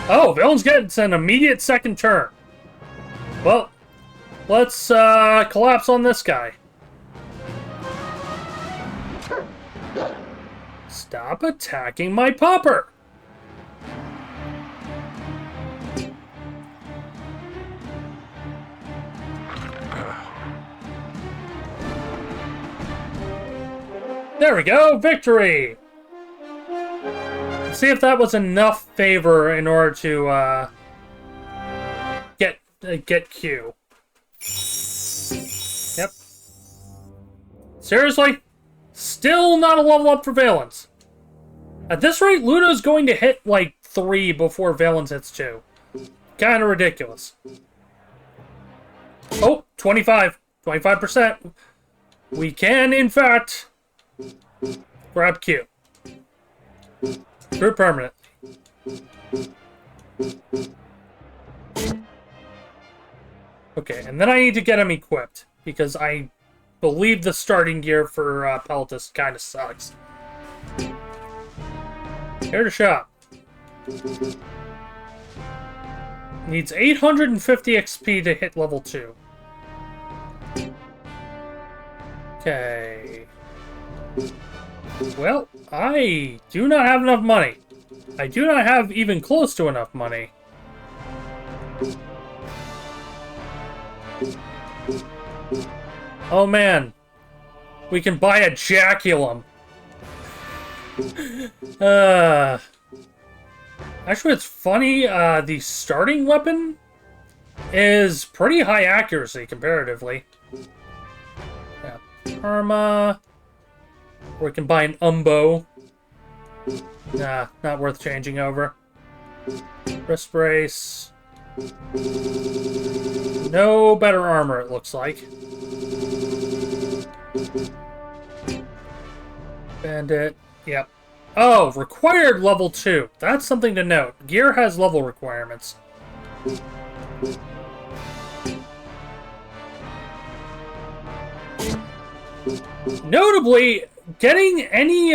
Oh, Valens gets an immediate second turn. Well, let's collapse on this guy. Stop attacking my Pupper! There we go! Victory! Let's see if that was enough favor in order to, get Q. Yep. Seriously? Still not a level up for Valens. At this rate, Luna's going to hit, like, 3 before Valens hits 2. Kinda ridiculous. Oh, 25. 25%. We can, in fact... grab Q. Group permanent. Okay, and then I need to get him equipped, because I believe the starting gear for Peltus kind of sucks. Here to shop. Needs 850 XP to hit level 2. Okay. Well, I do not have enough money. I do not have even close to enough money. Oh man. We can buy a Jaculum. Actually, it's funny, the starting weapon is pretty high accuracy comparatively. Yeah. Karma. We can buy an Umbo. Nah, not worth changing over. Wrist brace. No better armor, it looks like. Bandit. Yep. Oh, required level 2. That's something to note. Gear has level requirements. Notably, getting any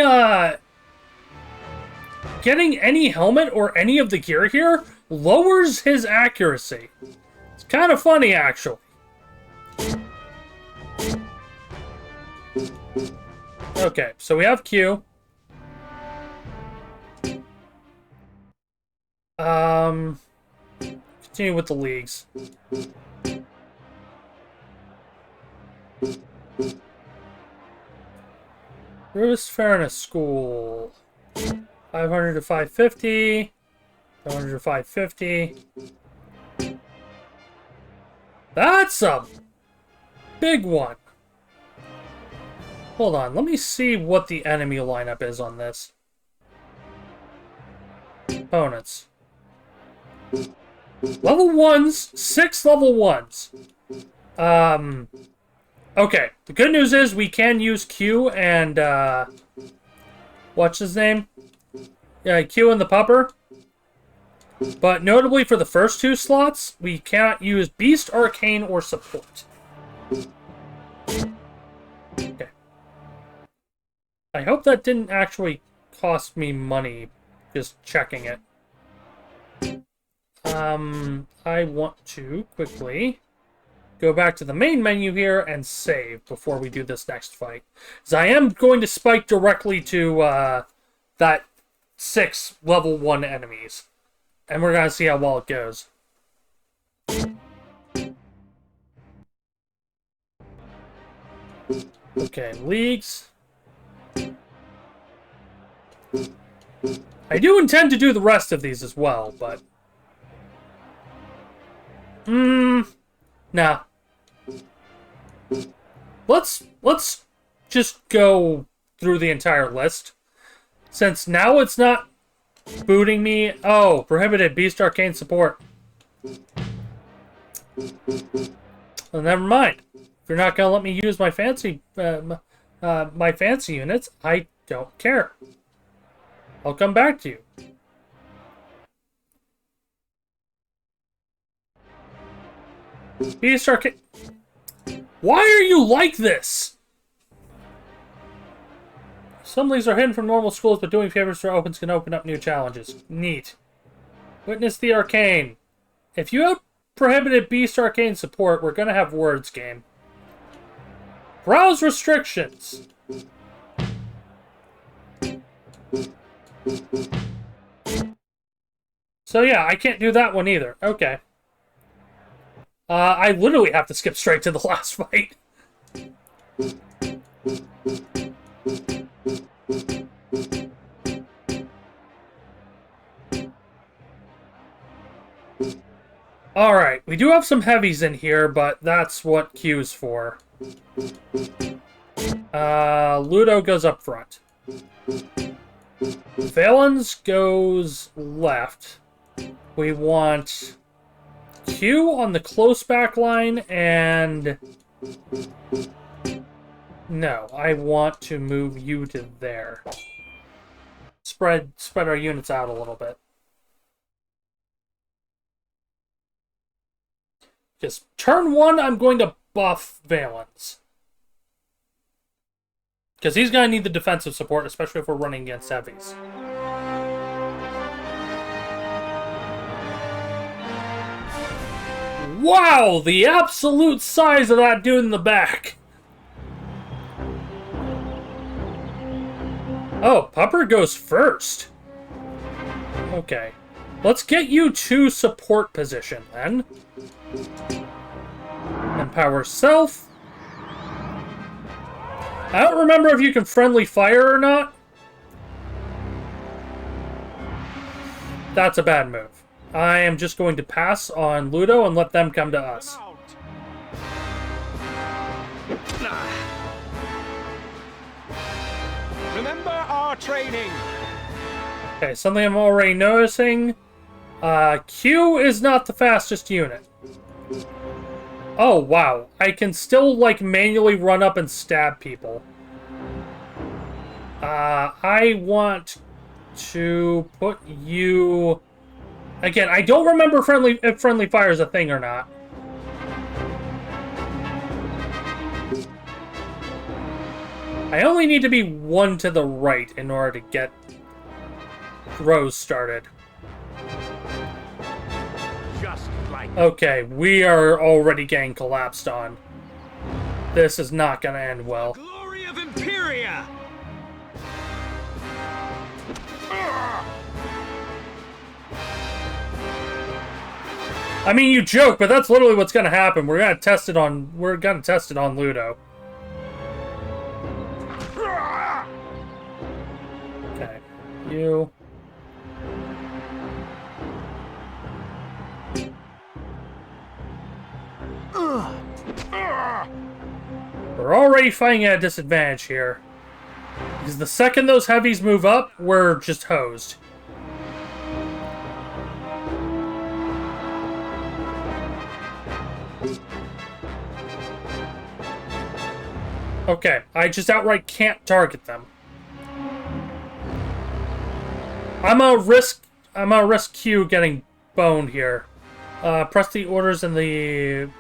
helmet or any of the gear here lowers his accuracy. It's kind of funny, actually. Okay, so we have Q. Continue with the leagues. Rivers Fairness School. 500 to 550. 500 to 550. That's a big one. Hold on, let me see what the enemy lineup is on this. Opponents. Level 1s, 6 level 1s. Okay, the good news is we can use Q and, what's his name? Yeah, Q and the Pupper. But notably for the first 2 slots, we cannot use Beast, Arcane, or Support. Okay. I hope that didn't actually cost me money, just checking it. I want to quickly go back to the main menu here and save before we do this next fight. Because I am going to spike directly to that 6 level 1 enemies. And we're going to see how well it goes. Okay, leagues. I do intend to do the rest of these as well, but... Nah. Let's just go through the entire list. Since now it's not booting me... Oh, prohibited Beast Arcane support. Well, never mind. If you're not going to let me use my fancy... my fancy units, I don't care. I'll come back to you. Beast Arcane... Why are you like this? Some leagues are hidden from normal schools, but doing favors for opens can open up new challenges. Neat. Witness the Arcane. If you have prohibited Beast Arcane support, we're gonna have words, game. Browse restrictions. So yeah, I can't do that one either. Okay. I literally have to skip straight to the last fight. Alright, we do have some heavies in here, but that's what Q's for. Ludo goes up front. Valens goes left. We want Q on the close back line, and... No, I want to move you to there. Spread our units out a little bit. Just turn 1, I'm going to buff Valens. Because he's going to need the defensive support, especially if we're running against heavies. Wow, the absolute size of that dude in the back. Oh, Pupper goes first. Okay. Let's get you to support position, then. Empower self. I don't remember if you can friendly fire or not. That's a bad move. I am just going to pass on Ludo and let them come to us.
Remember our training.
Okay, something I'm already noticing. Q is not the fastest unit. Oh, wow. I can still, like, manually run up and stab people. I want to put you... Again, I don't remember if friendly fire is a thing or not. I only need to be one to the right in order to get throws started.
Just like...
Okay, we are already getting collapsed on. This is not going to end well.
Glory of Imperia!
I mean, you joke, but that's literally what's going to happen. We're going to test it on Ludo. Okay, you. We're already fighting at a disadvantage here. Because the second those heavies move up, we're just hosed. Okay, I just outright can't target them. I'm gonna risk Q getting boned here. Press the orders in the...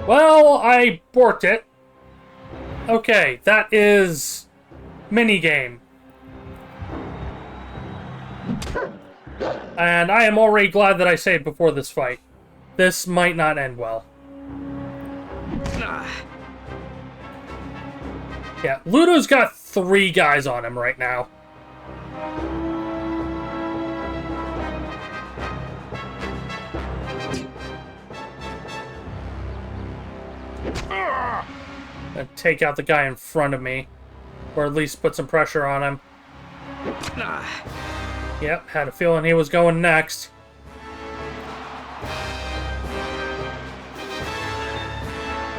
Well, I borked it. Okay, that is... minigame. And I am already glad that I saved before this fight. This might not end well. Yeah, Ludo's got 3 guys on him right now. Gonna take out the guy in front of me. Or at least put some pressure on him. Yep, had a feeling he was going next.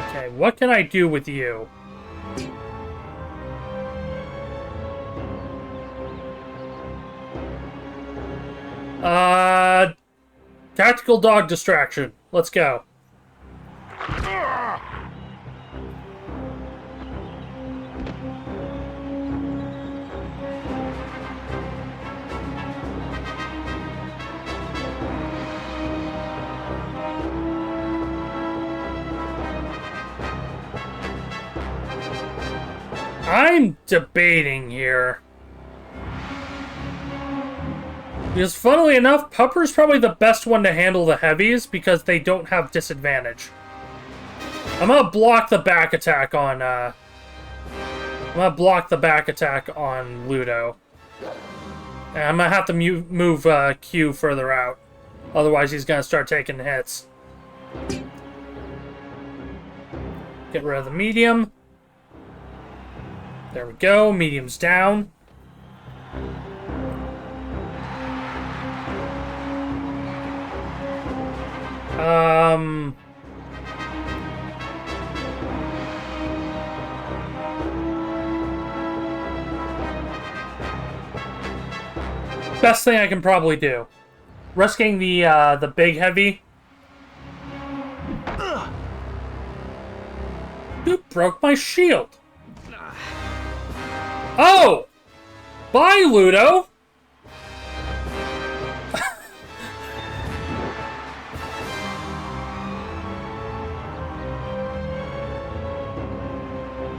Okay, what can I do with you? Tactical dog distraction. Let's go. I'm debating here. Because funnily enough, Pupper's probably the best one to handle the heavies because they don't have disadvantage. I'm gonna block the back attack on Ludo. And I'm gonna have to move Q further out. Otherwise he's gonna start taking hits. Get rid of the medium. There we go, medium's down. Best thing I can probably do. Risking the big heavy. You broke my shield. Oh! Bye, Ludo!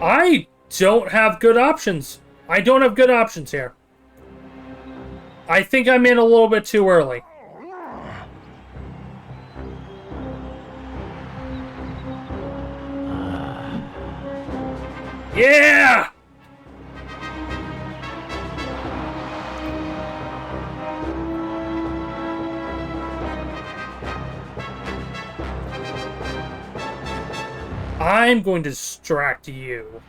I don't have good options. I don't have good options here. I think I'm in a little bit too early. Yeah! I'm going to distract you.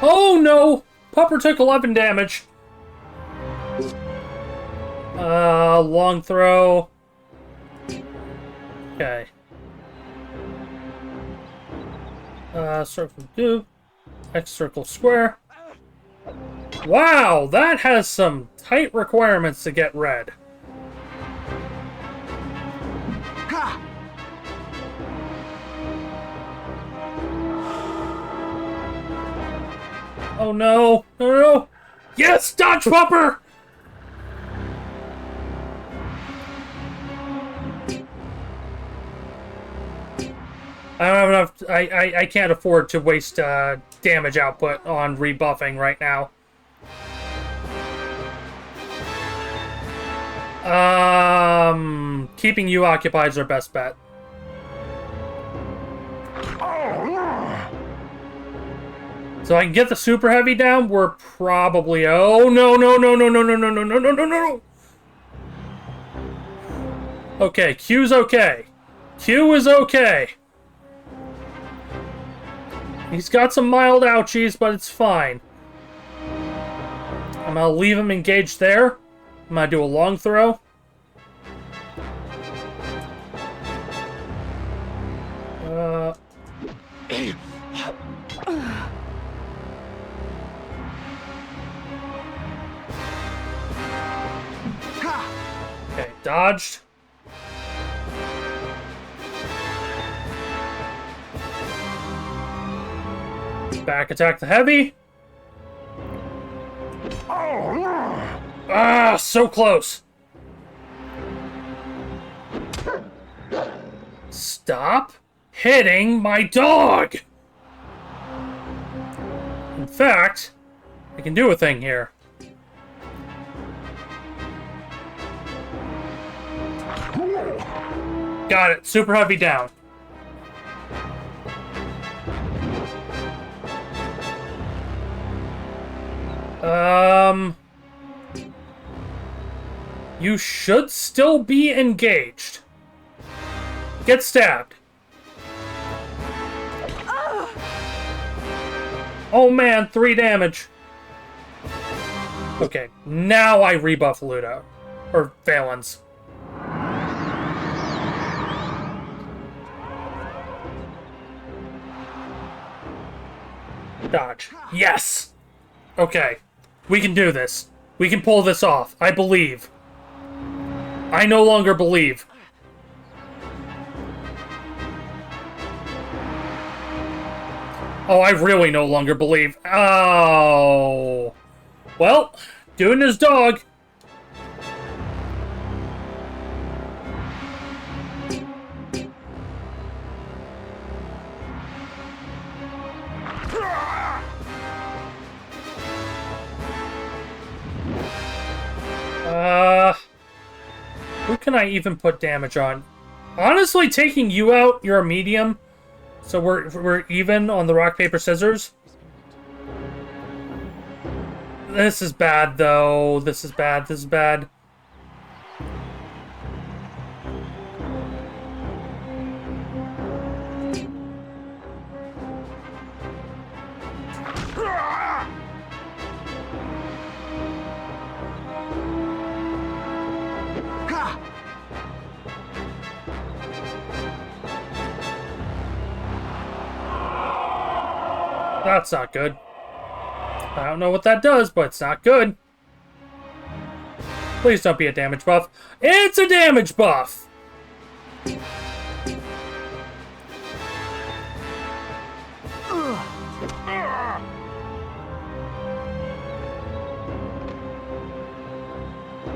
Oh no! Pupper took 11 damage. Long throw. Okay. Circle do. X circle square. Wow, that has some tight requirements to get red. Oh no! No, no, no! Yes! Dodge Pupper! I don't have enough. I can't afford to waste damage output on rebuffing right now. Keeping you occupied is our best bet. So I can get the super heavy down. We're probably. Oh no no no no no no no no no no no no. Okay, Q's okay. Q is okay. He's got some mild ouchies, but it's fine. I'm gonna leave him engaged there. I'm gonna do a long throw. Okay, dodged. Back attack the heavy. Ah, so close. Stop hitting my dog. In fact, I can do a thing here. Got it. Super heavy down. You should still be engaged. Get stabbed. Oh man, 3 damage. Okay, now I rebuff Ludo. Or Valens. Dodge. Yes! Okay. We can do this. We can pull this off. I believe. I no longer believe. Oh, I really no longer believe. Oh. Well, doing his dog. Who can I even put damage on? Honestly, taking you out, you're a medium. So we're even on the rock, paper, scissors. This is bad, though. This is bad. This is bad. That's not good. I don't know what that does, but it's not good. Please don't be a damage buff. It's a damage buff!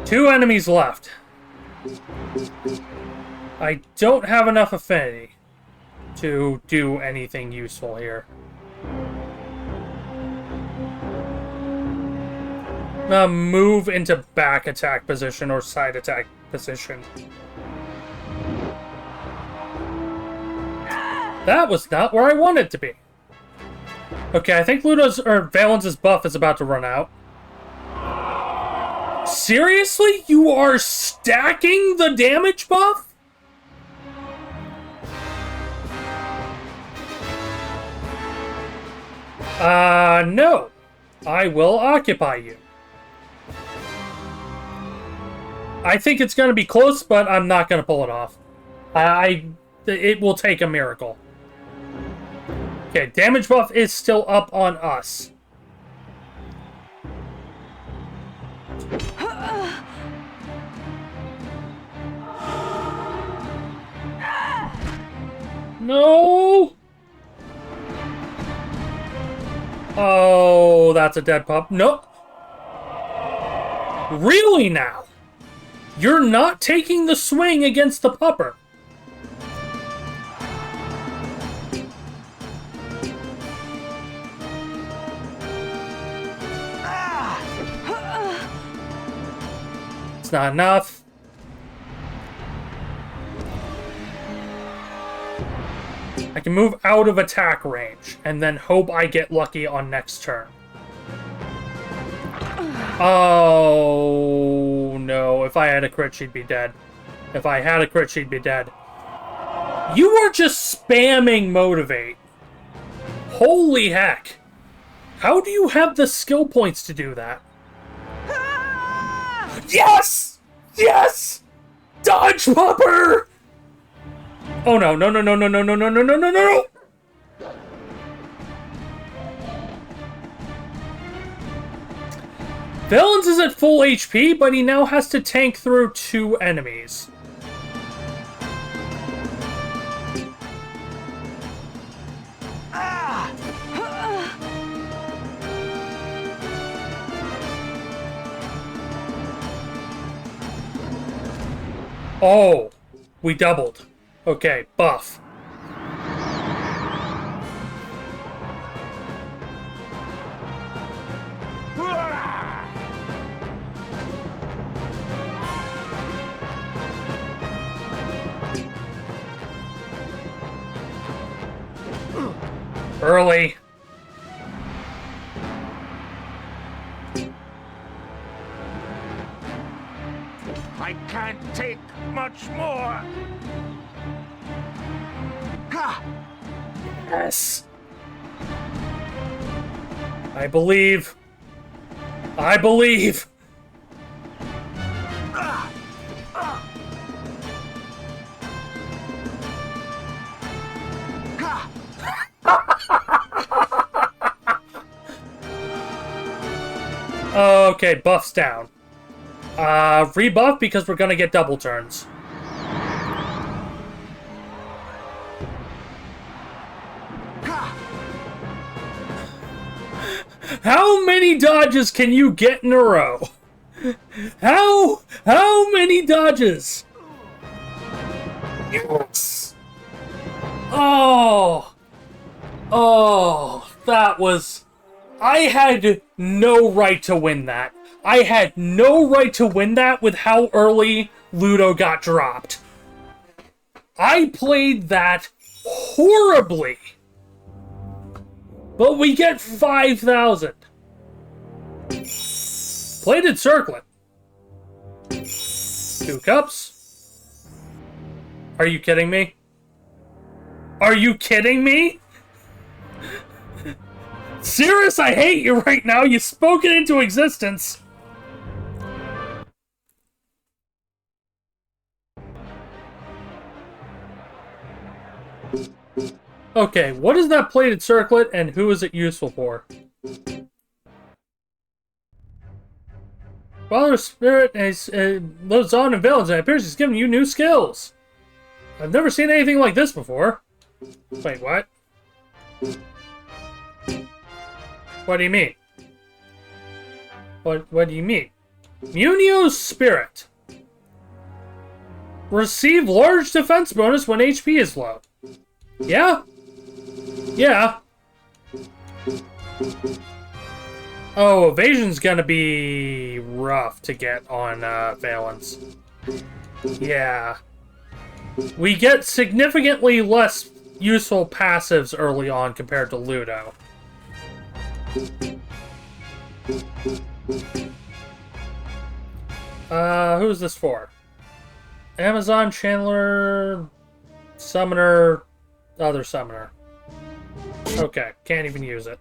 2 enemies left. I don't have enough affinity to do anything useful here. Move into back attack position or side attack position. That was not where I wanted to be. Okay, I think Valence's buff is about to run out. Seriously? You are stacking the damage buff? No. I will occupy you. I think it's going to be close, but I'm not going to pull it off. It will take a miracle. Okay, damage buff is still up on us. No! Oh, that's a dead pup. Nope. Really now? You're not taking the swing against the pupper. It's not enough. I can move out of attack range and then hope I get lucky on next turn. Oh, no. If I had a crit, she'd be dead. If I had a crit, she'd be dead. You are just spamming Motivate. Holy heck. How do you have the skill points to do that? Yes! Yes! Dodge Pupper! Oh no, no, no, no, no, no, no, no, no, no, no, no! Valens is at full HP, but he now has to tank through 2 enemies. Oh, we doubled. Okay, buff. Early.
I can't take much more.
Yes. I believe. I believe. Okay, buff's down. Rebuff because we're gonna get double turns. How many dodges can you get in a row? How many dodges? Yes! Oh! Oh, that was... I had no right to win that. I had no right to win that with how early Ludo got dropped. I played that horribly. But we get 5,000. Plated circlet. 2 cups. Are you kidding me? Are you kidding me? Cirrus, I hate you right now. You spoke it into existence. Okay, what is that plated circlet and who is it useful for? Father's spirit lives on in Valens and it appears he's giving you new skills. I've never seen anything like this before. Wait, what? What do you mean? What do you mean? Munio's Spirit. Receive large defense bonus when HP is low. Yeah? Yeah. Oh, evasion's gonna be rough to get on Valence. Yeah. We get significantly less useful passives early on compared to Ludo. Who's this for? Amazon, Chandler, Summoner, other Summoner. Okay, can't even use it.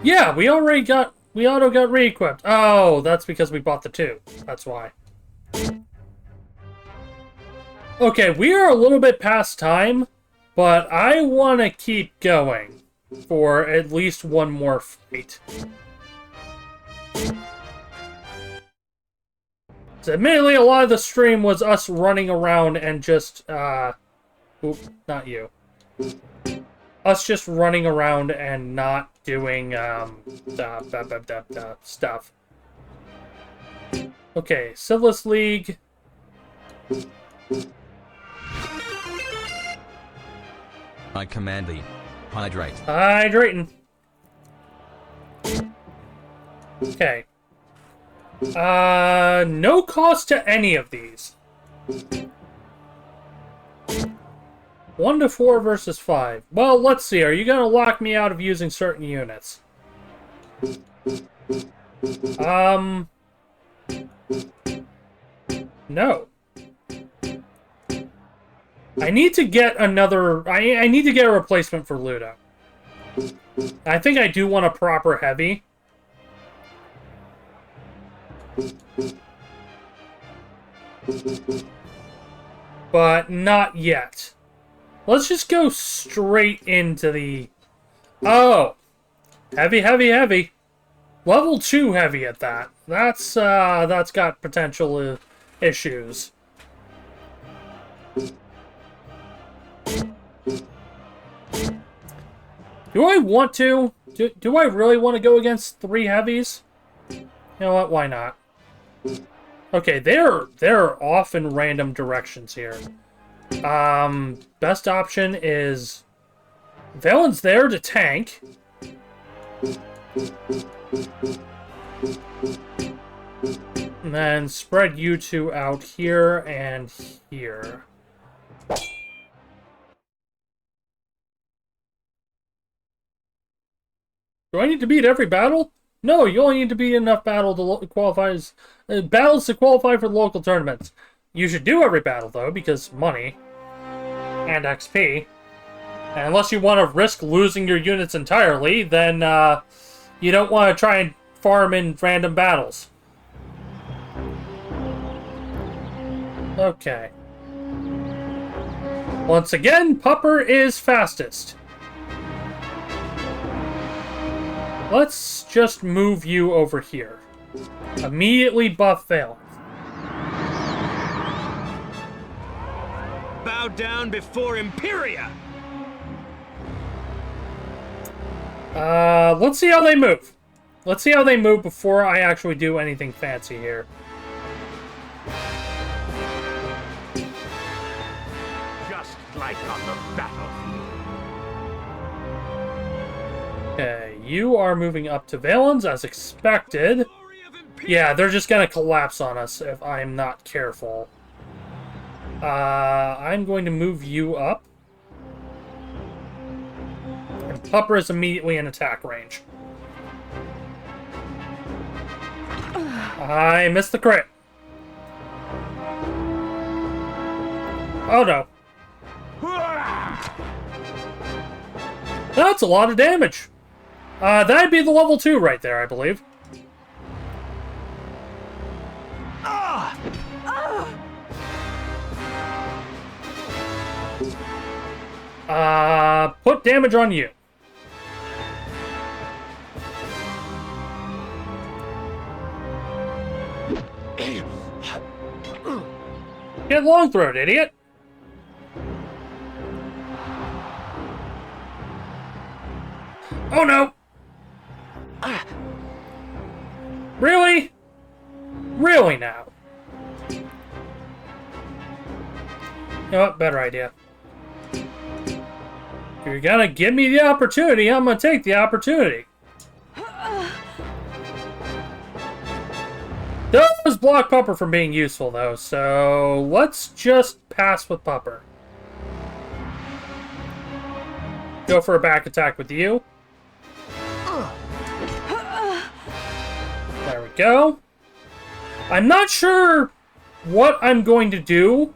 Yeah, we auto got re-equipped. Oh, that's because we bought the 2. That's why. Okay, we are a little bit past time, but I want to keep going for at least one more fight. So admittedly, a lot of the stream was us running around and just, oop, not you. Us just running around and not doing, stuff. Okay, Civilist League.
I command thee. Hydrate.
Hydrating. Okay. No cost to any of these. 1 to 4 versus 5. Well, let's see. Are you gonna lock me out of using certain units? No. I need to get another... I need to get a replacement for Ludo. I think I do want a proper heavy. But not yet. Let's just go straight into the... Oh! Heavy, heavy, heavy. Level 2 heavy at that. That's got potential issues. Do I want to? Do I really want to go against 3 heavies? You know what? Why not? Okay, they're off in random directions here. Best option is Valen's there to tank. And then spread you 2 out here and here. Do I need to beat every battle? No, you only need to beat enough battles to qualify for the local tournaments. You should do every battle, though, because money and XP. And unless you want to risk losing your units entirely, then you don't want to try and farm in random battles. Okay. Once again, Pupper is fastest. Let's just move you over here. Immediately buff Valence.
Bow down before Imperia!
Let's see how they move. Let's see how they move before I actually do anything fancy here.
Just like on the battlefield.
Okay, you are moving up to Valence as expected. Yeah, they're just gonna collapse on us if I'm not careful. I'm going to move you up. And Pupper is immediately in attack range. I missed the crit. Oh no. That's a lot of damage. That'd be the level 2 right there, I believe. Put damage on you. Get long throat, idiot. Oh no! Really? Really now? You know what? Better idea. If you're gonna give me the opportunity, I'm gonna take the opportunity. Does block Pupper from being useful, though, so let's just pass with Pupper. Go for a back attack with you. There we go. I'm not sure what I'm going to do,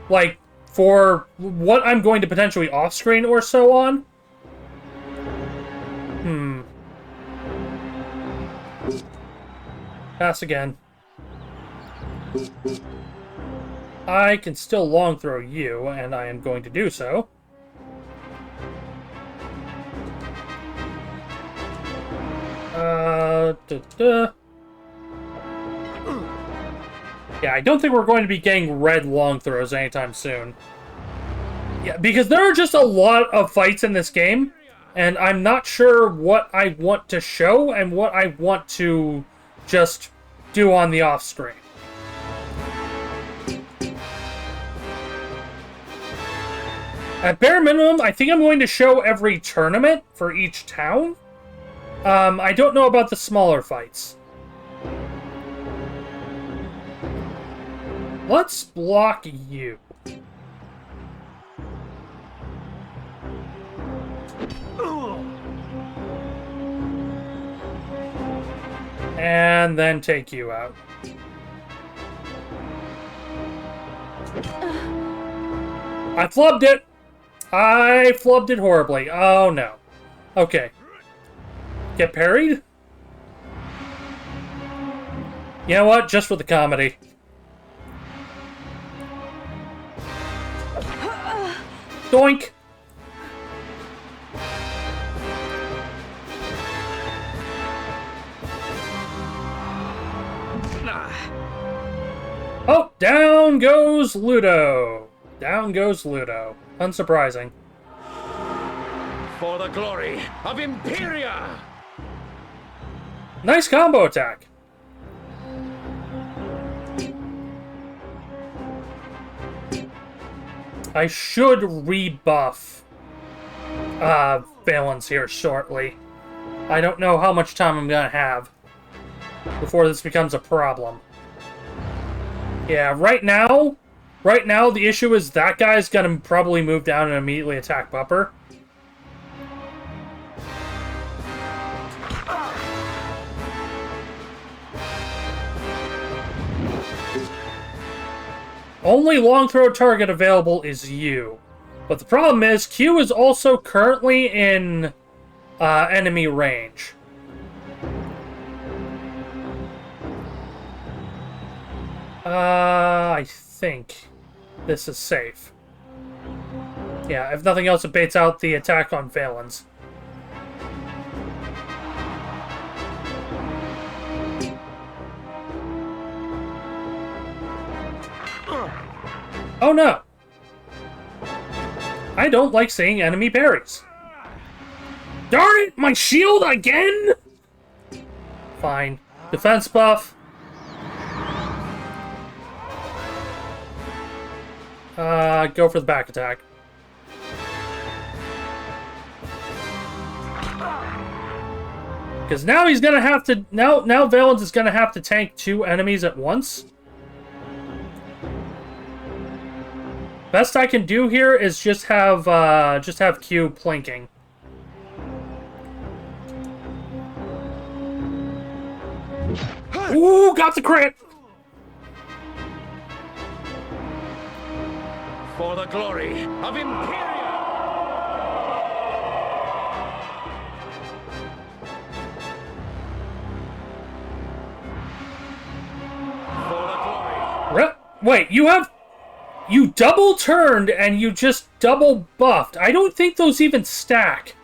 like, for what I'm going to potentially off-screen or so on. Pass again. I can still long throw you, and I am going to do so. Yeah, I don't think we're going to be getting red long throws anytime soon. Yeah, because there are just a lot of fights in this game, and I'm not sure what I want to show and what I want to just do on the off-screen. At bare minimum, I think I'm going to show every tournament for each town. I don't know about the smaller fights. Let's block you. And then take you out. I flubbed it! I flubbed it horribly. Oh no. Okay. Get parried? You know what? Just for the comedy. Doink! Oh, down goes Ludo. Down goes Ludo. Unsurprising.
For the glory of Imperia!
Nice combo attack. I should rebuff Valens here shortly. I don't know how much time I'm gonna have before this becomes a problem. Yeah, right now the issue is that guy's gonna probably move down and immediately attack Bupper. Only long throw target available is you. But the problem is, Q is also currently in enemy range. I think this is safe. Yeah, if nothing else, it baits out the attack on Valens. Oh no! I don't like seeing enemy parries. Darn it! My shield again?! Fine. Defense buff. Go for the back attack. Because now he's gonna have to... Now Valens is gonna have to tank 2 enemies at once. Best I can do here is just have Q plinking. Ooh, got the crit!
For the glory of Imperia!
Wait, you double turned and you just double buffed. I don't think those even stack.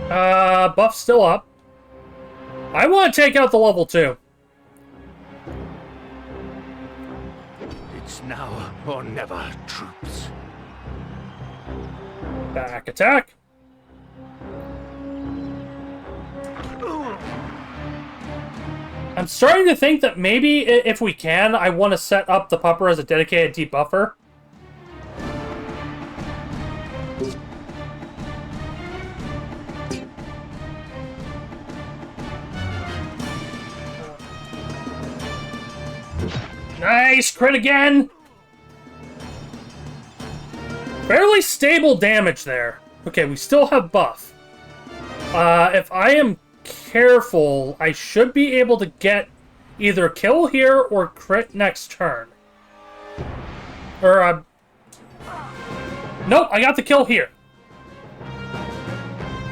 Buff's still up. I want to take out the level 2.
Now or never, troops.
Back attack. I'm starting to think that maybe, if we can, I want to set up the pupper as a dedicated debuffer. Nice! Crit again! Fairly stable damage there. Okay, we still have buff. If I am careful, I should be able to get either kill here or crit next turn. Or, nope, I got the kill here.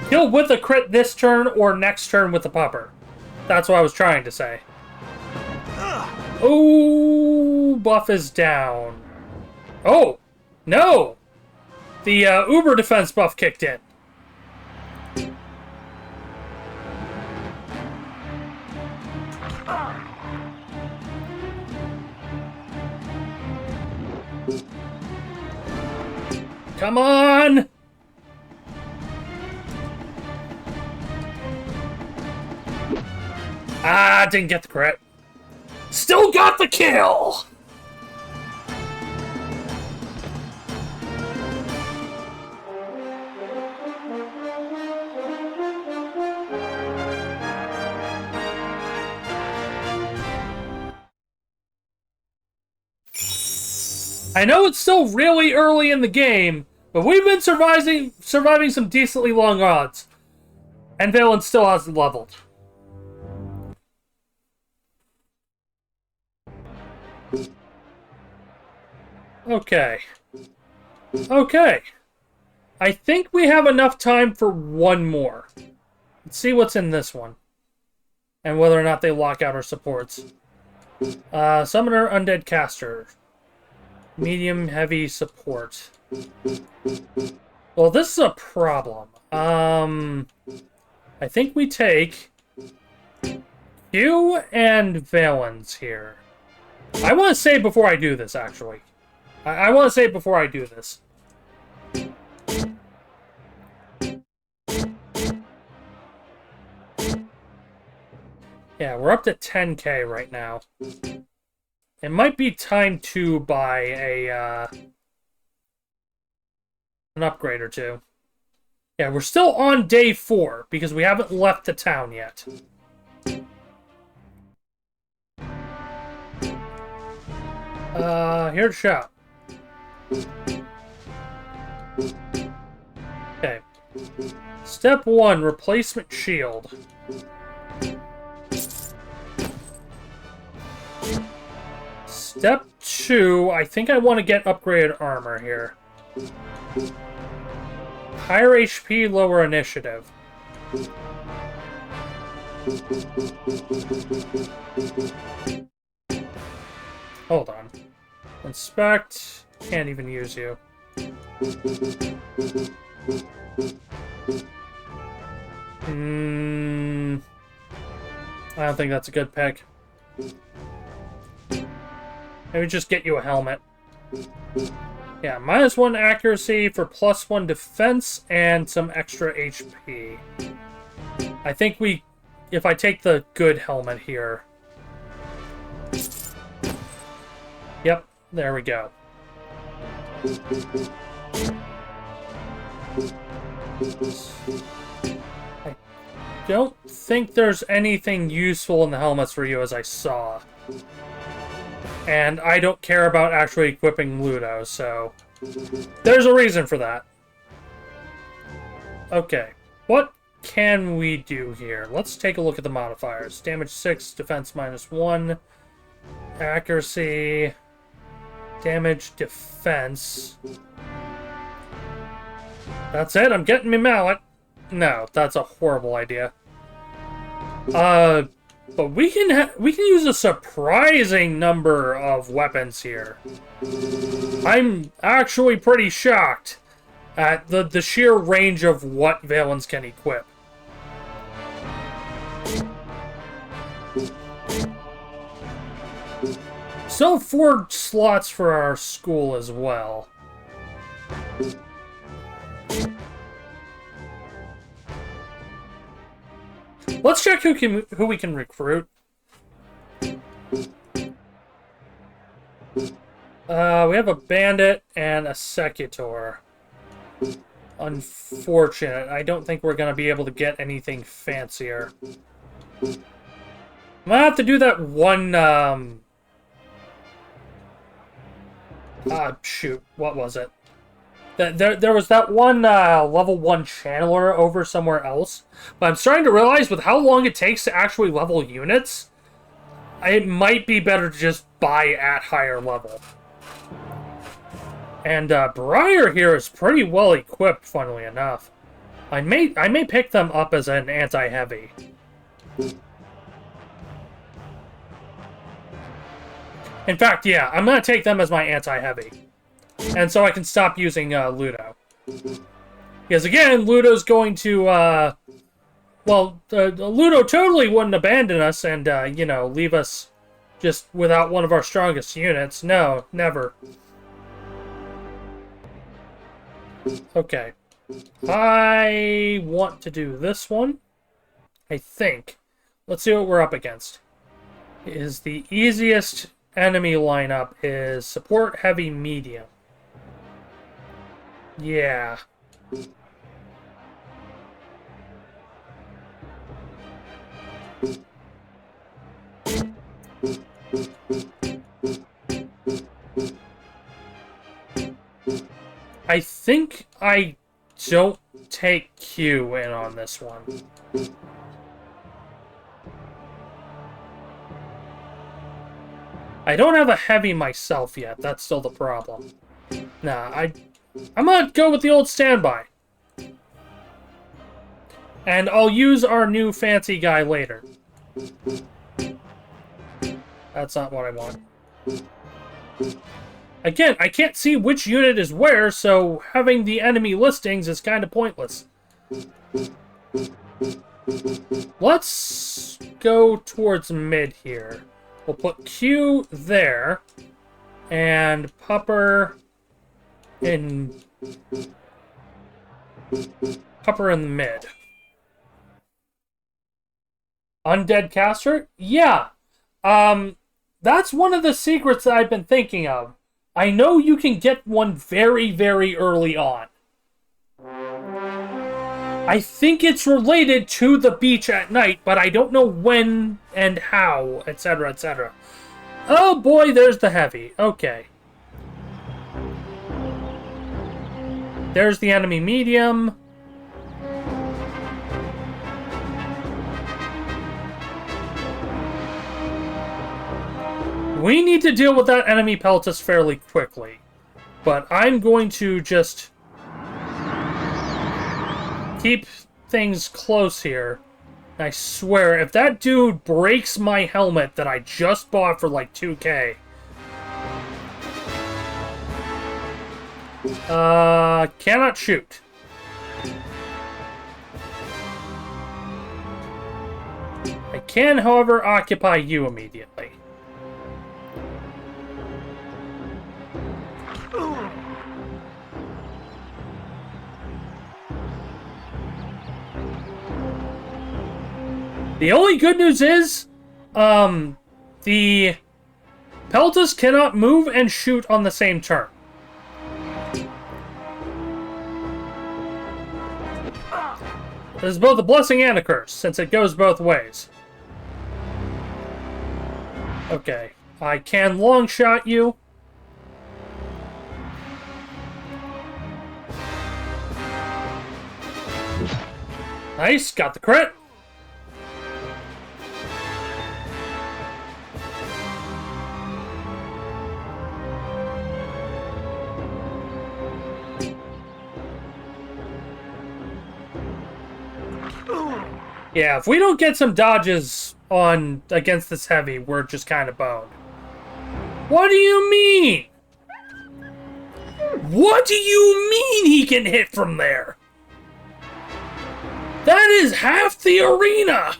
Kill with a crit this turn or next turn with the pupper. That's what I was trying to say. Oh, buff is down. Oh, no! The Uber defense buff kicked in. Come on! Ah, didn't get the crit. Still got the kill! I know it's still really early in the game, but we've been surviving some decently long odds. And Valen still hasn't leveled. Okay. Okay. I think we have enough time for one more. Let's see what's in this one. And whether or not they lock out our supports. Summoner, Undead Caster. Medium, heavy support. Well, this is a problem. I think we take Q and Valens here. I want to say before I do this, actually. I want to say before I do this. Yeah, we're up to 10k right now. It might be time to buy a, an upgrade or two. Yeah, we're still on day 4, because we haven't left the town yet. Here's shop. Okay. Step 1, replacement shield. Step 2, I think I want to get upgraded armor here. Higher HP, lower initiative. Hold on. Inspect. Can't even use you. I don't think that's a good pick. Maybe just get you a helmet. Yeah, -1 accuracy for +1 defense and some extra HP. I think if I take the good helmet here. Yep, there we go. I don't think there's anything useful in the helmets for you, as I saw. And I don't care about actually equipping Ludo, so there's a reason for that. Okay, what can we do here? Let's take a look at the modifiers. Damage 6, defense -1, accuracy, damage, defense. That's it? I'm getting me mallet. No, that's a horrible idea. But we can use a surprising number of weapons here. I'm actually pretty shocked at the sheer range of what Valens can equip. still have 4 slots for our school as well. Let's check who we can recruit. We have a bandit and a secutor. Unfortunate. I don't think we're going to be able to get anything fancier. I'm going to have to do that one, shoot. What was it? There was that one level 1 channeler over somewhere else. But I'm starting to realize with how long it takes to actually level units, it might be better to just buy at higher level. And Briar here is pretty well equipped, funnily enough. I may pick them up as an anti-heavy. In fact, yeah, I'm going to take them as my anti-heavy. And so I can stop using Ludo. Because again, Ludo's going to, well, Ludo totally wouldn't abandon us and, you know, leave us just without one of our strongest units. No, never. Okay. I want to do this one. I think. Let's see what we're up against. Is the easiest enemy lineup is support heavy medium. Yeah. I think I don't take Q in on this one. I don't have a heavy myself yet. That's still the problem. Nah, I'm gonna go with the old standby. And I'll use our new fancy guy later. That's not what I want. Again, I can't see which unit is where, so having the enemy listings is kind of pointless. Let's go towards mid here. We'll put Q there, and Pupper in the mid. Undead caster? Yeah. That's one of the secrets that I've been thinking of. I know you can get one very, very early on. I think it's related to the beach at night, but I don't know when and how, etc., etc. Oh boy, there's the heavy. Okay. There's the enemy medium. We need to deal with that enemy Peltus fairly quickly. But I'm going to just keep things close here. I swear, if that dude breaks my helmet that I just bought for like 2K... cannot shoot. I can, however, occupy you immediately. The only good news is, the Peltus cannot move and shoot on the same turn. This is both a blessing and a curse, since it goes both ways. Okay, I can long shot you. Nice, got the crit. Yeah, if we don't get some dodges on against this heavy, we're just kind of boned. What do you mean? What do you mean he can hit from there? That is half the arena!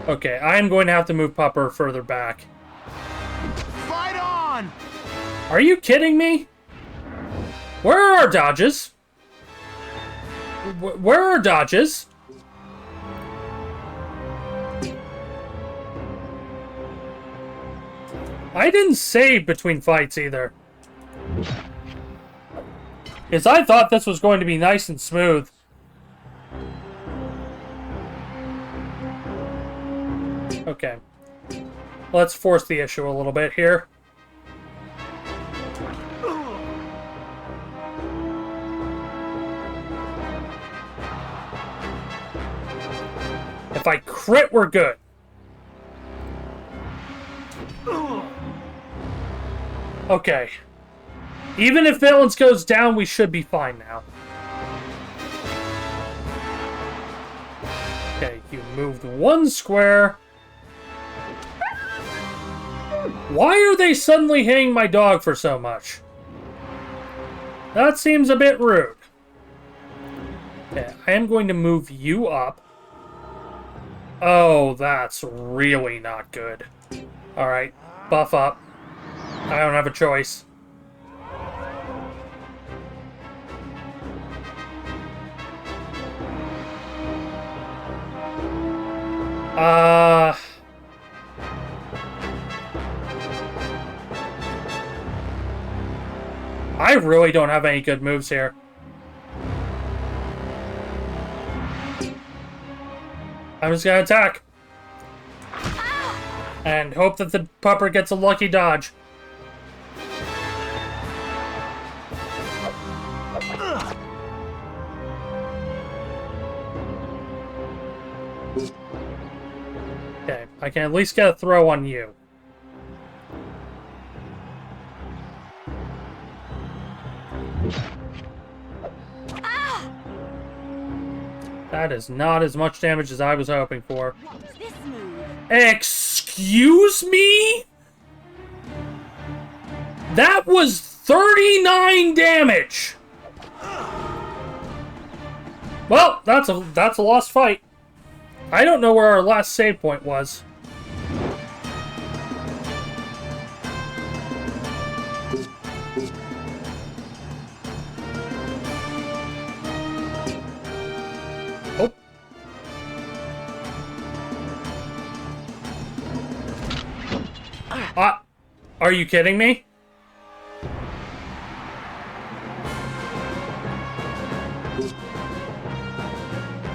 Okay, I am going to have to move Pupper further back.
Fight on!
Are you kidding me? Where are our dodges? Where are our dodges? I didn't save between fights either. Because I thought this was going to be nice and smooth. Okay. Let's force the issue a little bit here. If I crit, we're good. Okay. Even if Valence goes down, we should be fine now. Okay, you moved one square. Why are they suddenly hitting my dog for so much? That seems a bit rude. Okay, I am going to move you up. Oh, that's really not good. Alright, buff up. I don't have a choice. I really don't have any good moves here. I'm just gonna attack. And hope that the pupper gets a lucky dodge. Okay, I can at least get a throw on you. That is not as much damage as I was hoping for. Excuse me? That was 39 damage! Well, that's a lost fight. I don't know where our last save point was. Are you kidding me?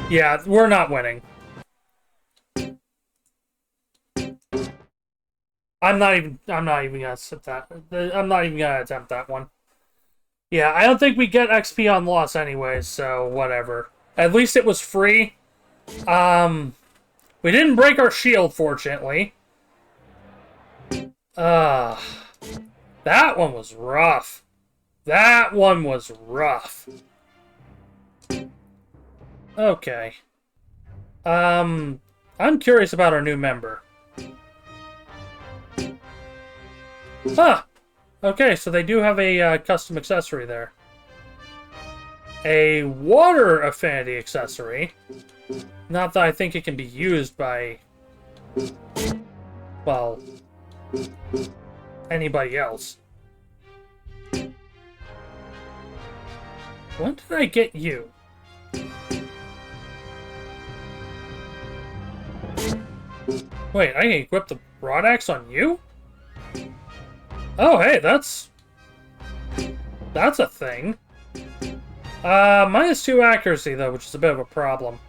Yeah, we're not winning. I'm not even gonna sit that. I'm not even gonna attempt that one. Yeah, I don't think we get XP on loss anyways, so whatever. At least it was free. We didn't break our shield, fortunately. That one was rough. That one was rough. Okay. I'm curious about our new member. Huh. Okay, so they do have a custom accessory there. A water affinity accessory. Not that I think it can be used by, well, anybody else. When did I get you? Wait, I can equip the broad axe on you? Oh, hey, that's a thing. -2 accuracy, though, which is a bit of a problem.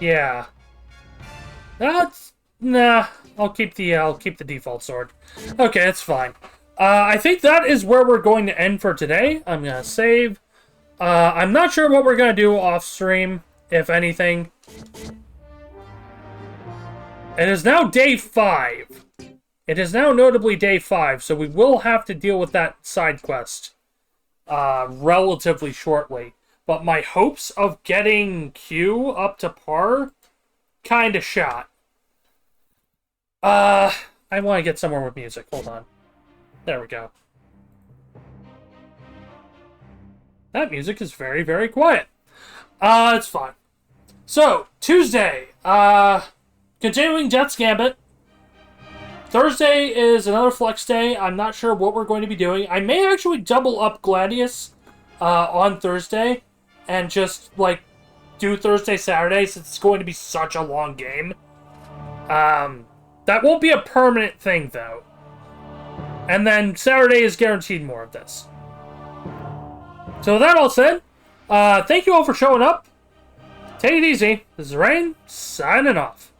Yeah. That's... Nah, I'll keep the default sword. Okay, that's fine. I think that is where we're going to end for today. I'm gonna save. I'm not sure what we're gonna do off stream, if anything. It is now day 5. It is now notably day 5, so we will have to deal with that side quest relatively shortly. But my hopes of getting Q up to par, kind of shot. I want to get somewhere with music. Hold on. There we go. That music is very, very quiet. It's fine. So, Tuesday, continuing Death's Gambit. Thursday is another flex day. I'm not sure what we're going to be doing. I may actually double up Gladius on Thursday and just, like, do Thursday, Saturday, since it's going to be such a long game. That won't be a permanent thing, though. And then Saturday is guaranteed more of this. So with that all said, thank you all for showing up. Take it easy. This is Rain, signing off.